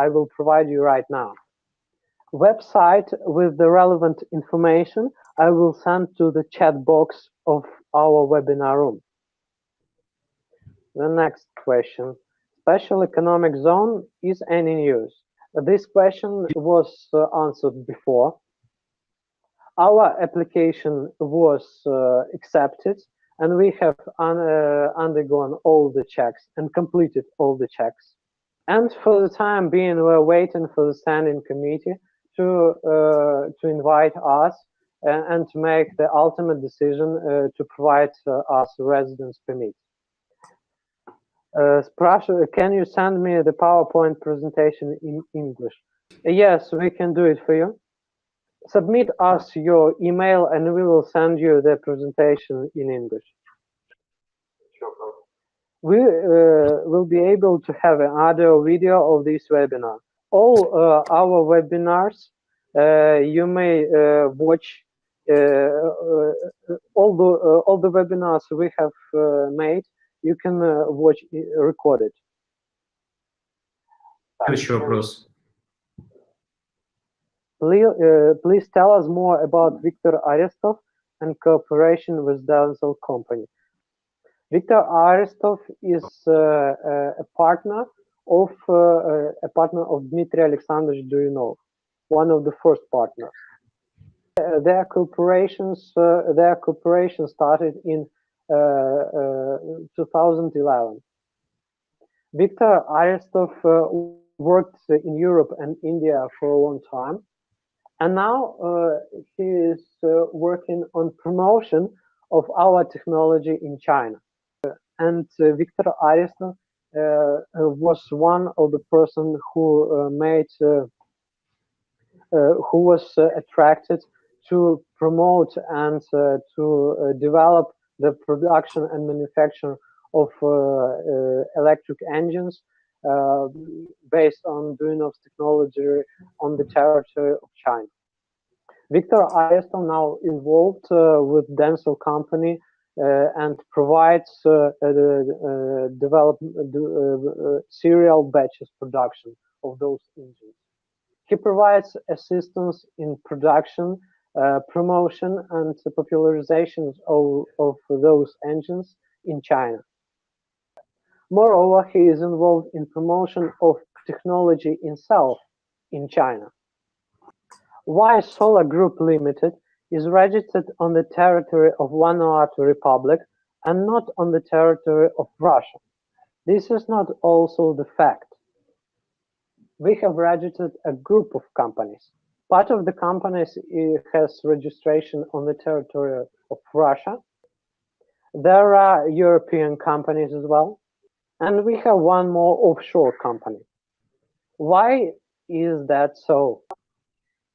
will provide you right now. Website with the relevant information I will send to the chat box of our webinar room. The next question. Special economic zone is any news? This question was answered before. Our application was accepted, and we have undergone all the checks and completed all the checks. And for the time being, we're waiting for the standing committee to invite us and to make the ultimate decision to provide us residence permit. Can you send me the PowerPoint presentation in English? Yes, we can do it for you. Submit us your email and we will send you the presentation in English. We will be able to have an audio video of this webinar. All our webinars you may watch. All the webinars we have made, you can watch recorded. Следующий вопрос. Please tell us more about Viktor Arestov and cooperation with Denzel Company. Viktor Arestov is a partner of Dmitry Alexandrovich Duyunov, one of the first partners. Their cooperation started in 2011. Viktor Arestov worked in Europe and India for a long time, and now he is working on promotion of our technology in China. And Viktor Arestov was one of the person who was attracted to promote and to develop the production and manufacture of electric engines based on Duyunov's technology on the territory of China. Viktor Arestov now involved with Denzel Company and provides serial batches production of those engines. He provides assistance in production, promotion, and popularization of those engines in China. Moreover, he is involved in promotion of technology itself in China. Why Solar Group Limited is registered on the territory of Vanuatu Republic and not on the territory of Russia? This is not also the fact. We have registered a group of companies. Part of the companies has registration on the territory of Russia. There are European companies as well. And we have one more offshore company. Why is that so?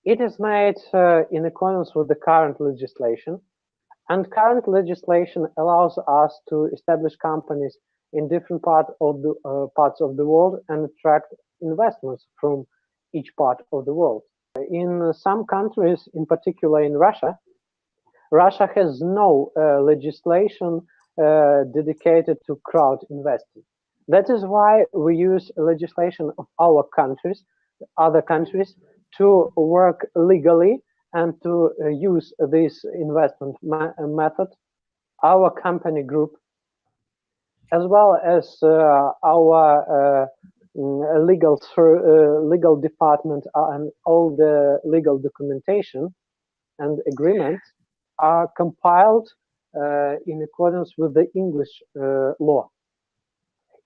It is made in accordance with the current legislation. And current legislation allows us to establish companies in different parts of the world and attract investments from each part of the world. In some countries, in particular in Russia, Russia has no legislation dedicated to crowd investing. That is why we use legislation of our countries, other countries, to work legally and to use this investment method. Our company group, as well as our legal department and all the legal documentation and agreements are compiled in accordance with the English law.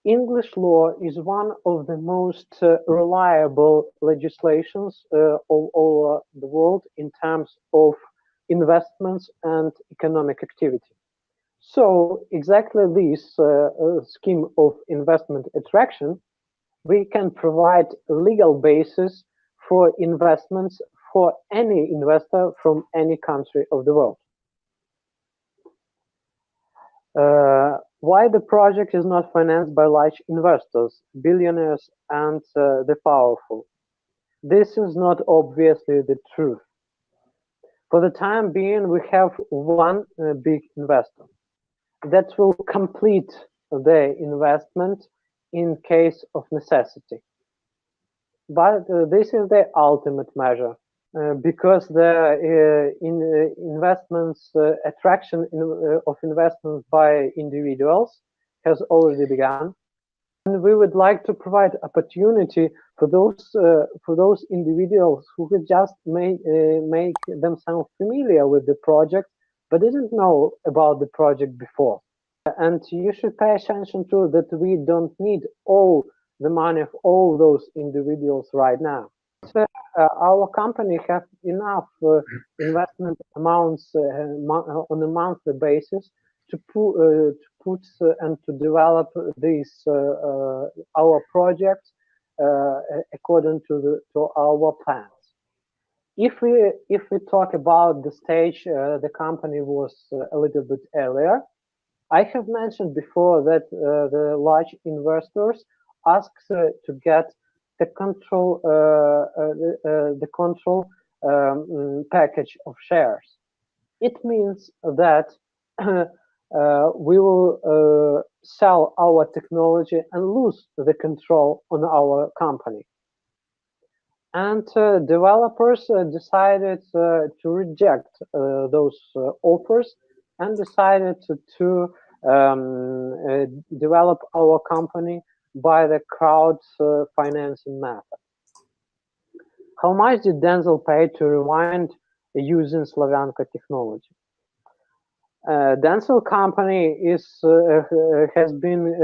English law is one of the most reliable legislations all over the world in terms of investments and economic activity. So exactly this scheme of investment attraction, we can provide a legal basis for investments for any investor from any country of the world. Why the project is not financed by large investors, billionaires, and the powerful? This is not obviously the truth. For the time being, we have one big investor that will complete the investment in case of necessity. But this is the ultimate measure because the investments attraction of investments by individuals has already begun, and we would like to provide opportunity for those individuals who could just make themselves familiar with the project but didn't know about the project before. And you should pay attention to that we don't need all the money of all those individuals right now. So, our company have enough investment amounts on a monthly basis to put and to develop these our projects according to our plans. If we talk about the stage the company was a little bit earlier, I have mentioned before that the large investors ask to get the control package of shares. It means that we will sell our technology and lose the control on our company. And developers decided to reject those offers and decided to develop our company by the crowd financing method. How much did Denzel pay to rewind using Slavyanka technology? Denzel company has been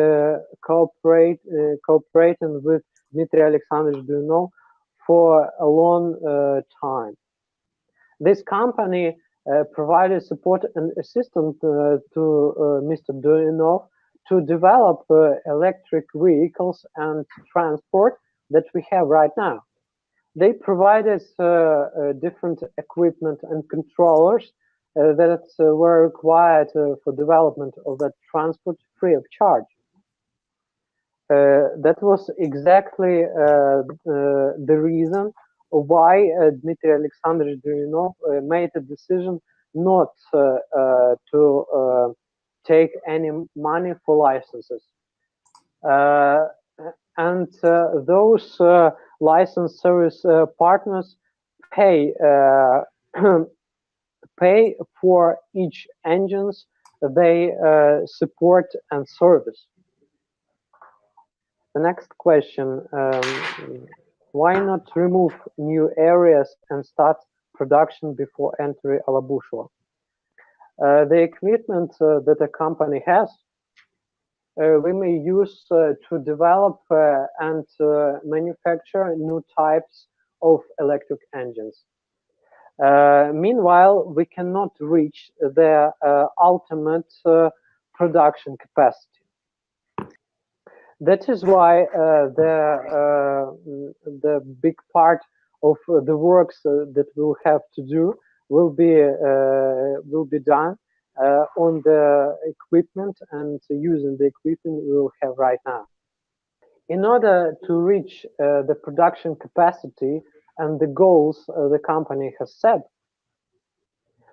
cooperating with Dmitry Alexandrovich Duyunov for a long time. This company provided support and assistance to Mr. Duyunov to develop electric vehicles and transport that we have right now. They provided different equipment and controllers that were required for development of that transport free of charge. That was exactly the reason why Dmitry Alexandrovich Duyunov made a decision not to take any money for licenses. And those license service partners pay pay for each engines they support and service. The next question, why not remove new areas and start production before entering Alabushua? The equipment that a company has, we may use to develop and manufacture new types of electric engines. Meanwhile, we cannot reach the ultimate production capacity. That is why the big part of the works that we'll have to do will be done on the equipment and using the equipment we will have right now. In order to reach the production capacity and the goals the company has set,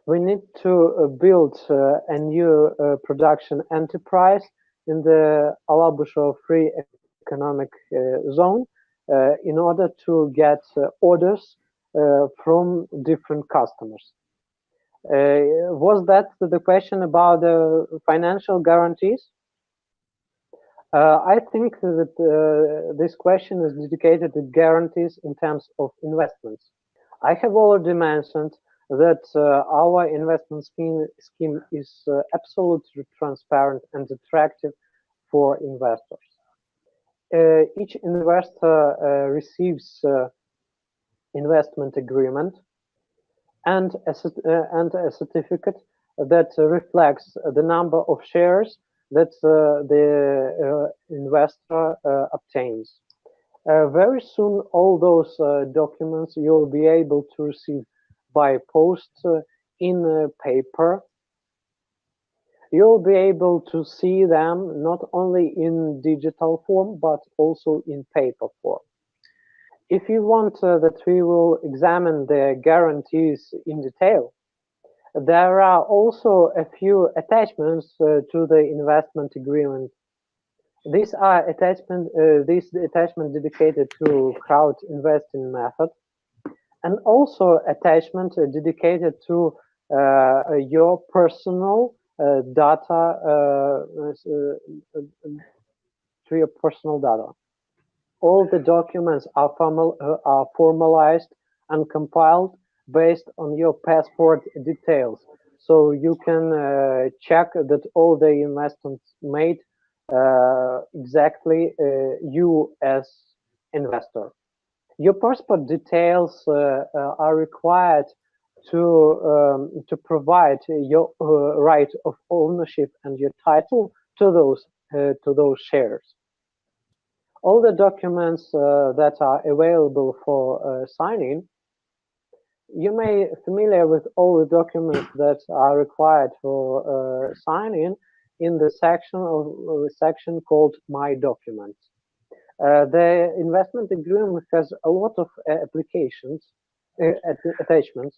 we need to build a new production enterprise in the Alabusho Free Economic Zone in order to get orders from different customers. Was that the question about the financial guarantees? I think that this question is dedicated to guarantees in terms of investments. I have already mentioned that our investment scheme is absolutely transparent and attractive for investors. Each investor receives investment agreement and a certificate that reflects the number of shares that the investor obtains. Very soon, all those documents you'll be able to receive by post in paper. You'll be able to see them not only in digital form, but also in paper form. If you want that we will examine the guarantees in detail, there are also a few attachments to the investment agreement. These are attachment dedicated to crowd investing method, and also attachment dedicated to your personal data, All the documents are formalized and compiled based on your passport details, so you can check that all the investments made exactly you as investor. Your passport details are required to provide your right of ownership and your title to those shares. All the documents that are available for signing, you may be familiar with all the documents that are required for signing in the section called My Documents. The investment agreement has a lot of attachments.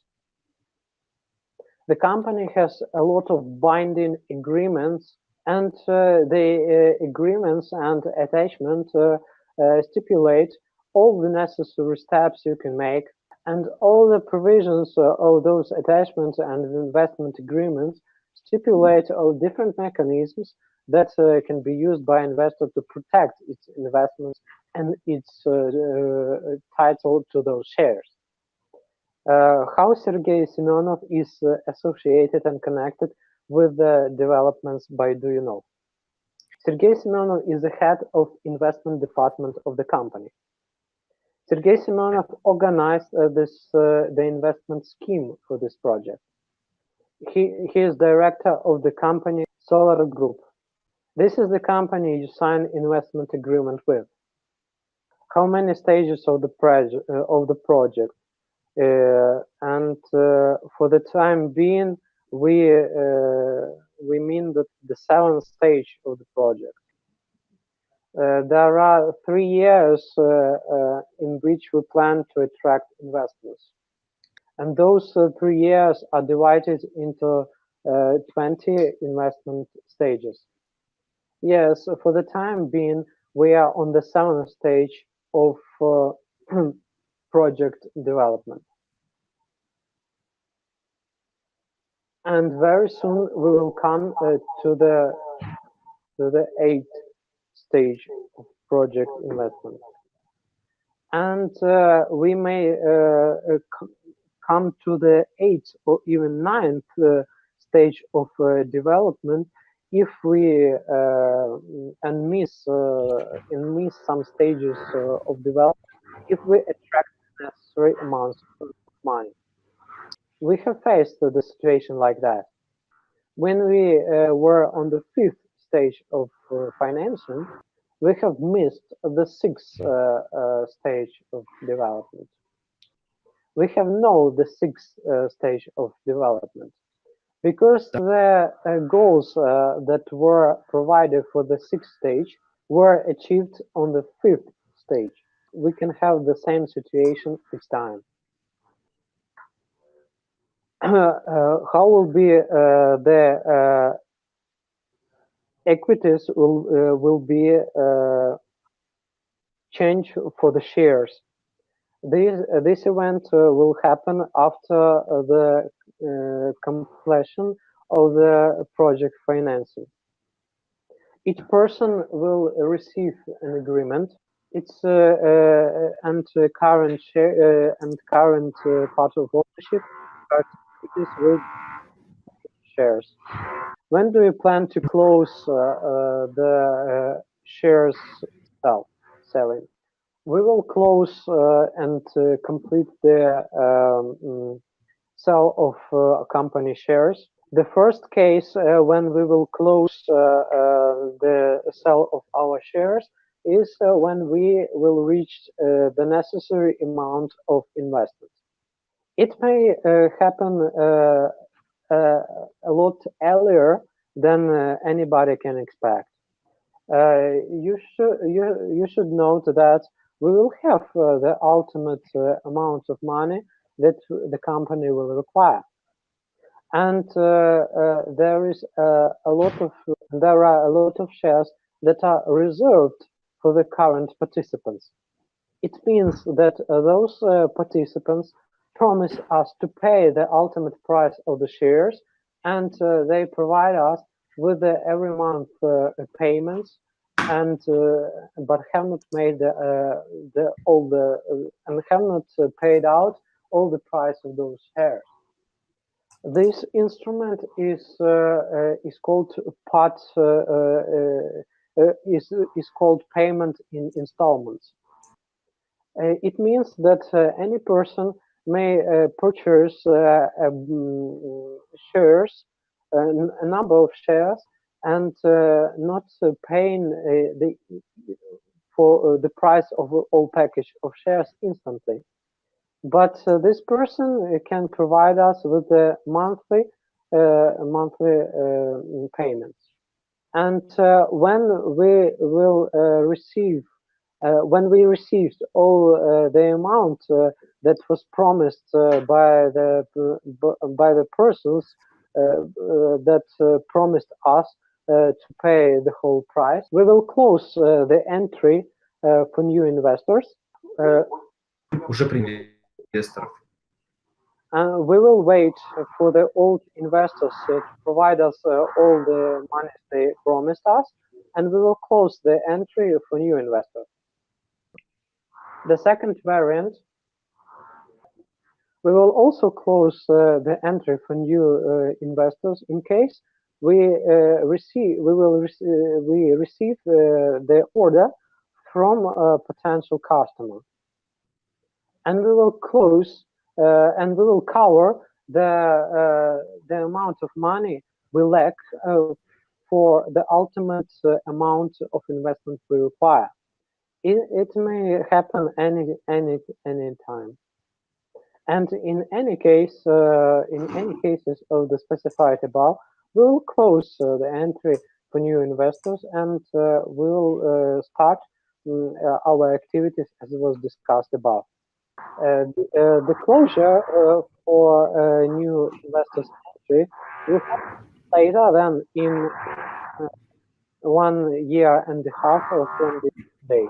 The company has a lot of binding agreements, and the agreements and attachments stipulate all the necessary steps you can make, and all the provisions of those attachments and investment agreements stipulate all different mechanisms that can be used by investor to protect its investments and its title to those shares. How Sergei Semyonov is associated and connected with the developments by Duyunov. Sergei Semyonov is the head of investment department of the company. Sergei Semyonov organized the investment scheme for this project. He is director of the company Solar Group. This is the company you sign investment agreement with. How many stages of the project? And for the time being, we mean that the 7th stage of the project. There are 3 years in which we plan to attract investors, and those 3 years are divided into 20 investment stages. Yes, for the time being, we are on the 7th stage of project development. And very soon we will come to the 8th stage of project investment. And we may come to the 8th or even 9th stage of development if we miss some stages of development, if we attract necessary amounts of money. We have faced the situation like that. When we were on the 5th stage of financing, we have missed the 6th stage of development. We have known the 6th stage of development because the goals that were provided for the 6th stage were achieved on the 5th stage. We can have the same situation this time. How will be Equities will be changed for the shares. This event will happen after the completion of the project financing. Each person will receive an agreement. Its and current share and current part of ownership, equities will be shares. When do you plan to close the shares selling? We will close and complete the sale of company shares. The first case when we will close the sale of our shares is when we will reach the necessary amount of investment. It may happen a lot earlier than anybody can expect. You should note that we will have the ultimate amount of money that the company will require, and there are a lot of shares that are reserved for the current participants. It means that those participants promise us to pay the ultimate price of the shares, and they provide us with every month payments, and but have not made and have not paid out all the price of those shares. This instrument is called payment in installments. It means that any person may purchase shares, a number of shares, and not paying for the price of all package of shares instantly. But this person can provide us with the monthly payments. And when we received all the amount that was promised by the persons that promised us to pay the whole price, we will close the entry for new investors. Уже инвесторов. We will wait for the old investors to provide us all the money they promised us, and we will close the entry for new investors. The second variant, we will also close the entry for new investors in case we receive the order from a potential customer, and we will close and we will cover the amount of money we lack for the ultimate amount of investment we require. It may happen any time, and in any cases of the specified above, we will close the entry for new investors, and we will start our activities as was discussed above. The closure for new investors entry will happen later than in 1 year and a half from this date.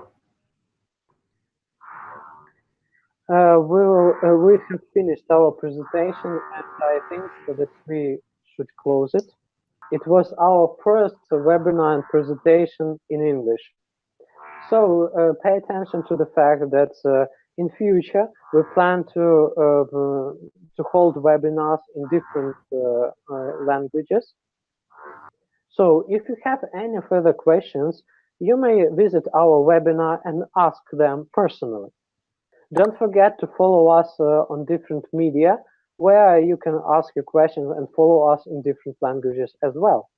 We have finished our presentation, and I think that we should close it. It was our first webinar and presentation in English. So pay attention to the fact that in future we plan to hold webinars in different languages. So if you have any further questions, you may visit our webinar and ask them personally. Don't forget to follow us on different media, where you can ask your questions and follow us in different languages as well.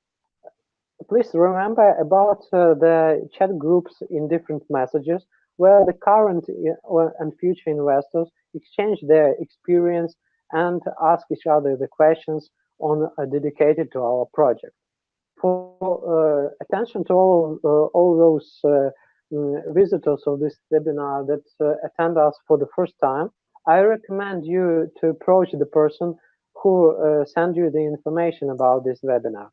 Please remember about the chat groups in different messages, where the current and future investors exchange their experience and ask each other the questions dedicated to our project. For attention to all those visitors of this webinar that attend us for the first time, I recommend you to approach the person who sent you the information about this webinar.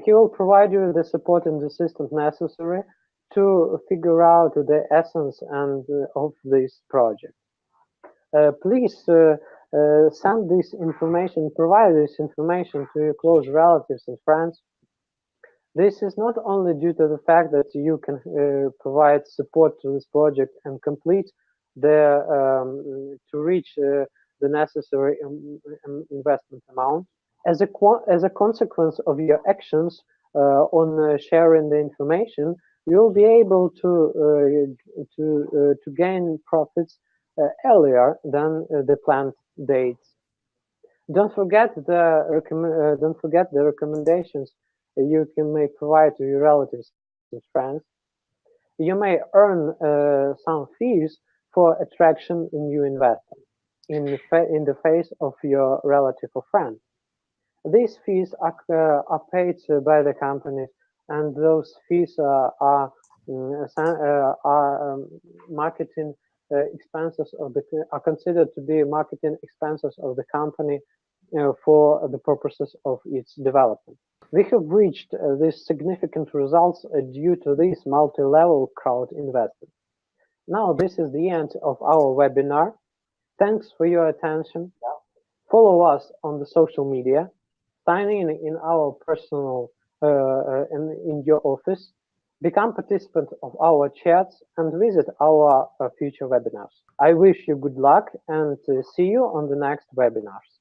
He will provide you the support and assistance necessary to figure out the essence and of this project. Please send this information, provide this information to your close relatives and friends. This is not only due to the fact that you can provide support to this project and complete to reach the necessary investment amount. As a consequence of your actions on sharing the information, you'll be able to gain profits earlier than the planned dates. Don't forget the recommendations you may provide to your relatives and friends. You may earn some fees for attraction in new investment in the face of your relative or friend. These fees are paid by the companies, and those fees are marketing expenses are considered to be marketing expenses of the company for the purposes of its development. We have reached these significant results due to this multi-level crowd investment. Now this is the end of our webinar. Thanks for your attention. Follow us on the social media. Sign in our personal in your office. Become participant of our chats and visit our future webinars. I wish you good luck and see you on the next webinars.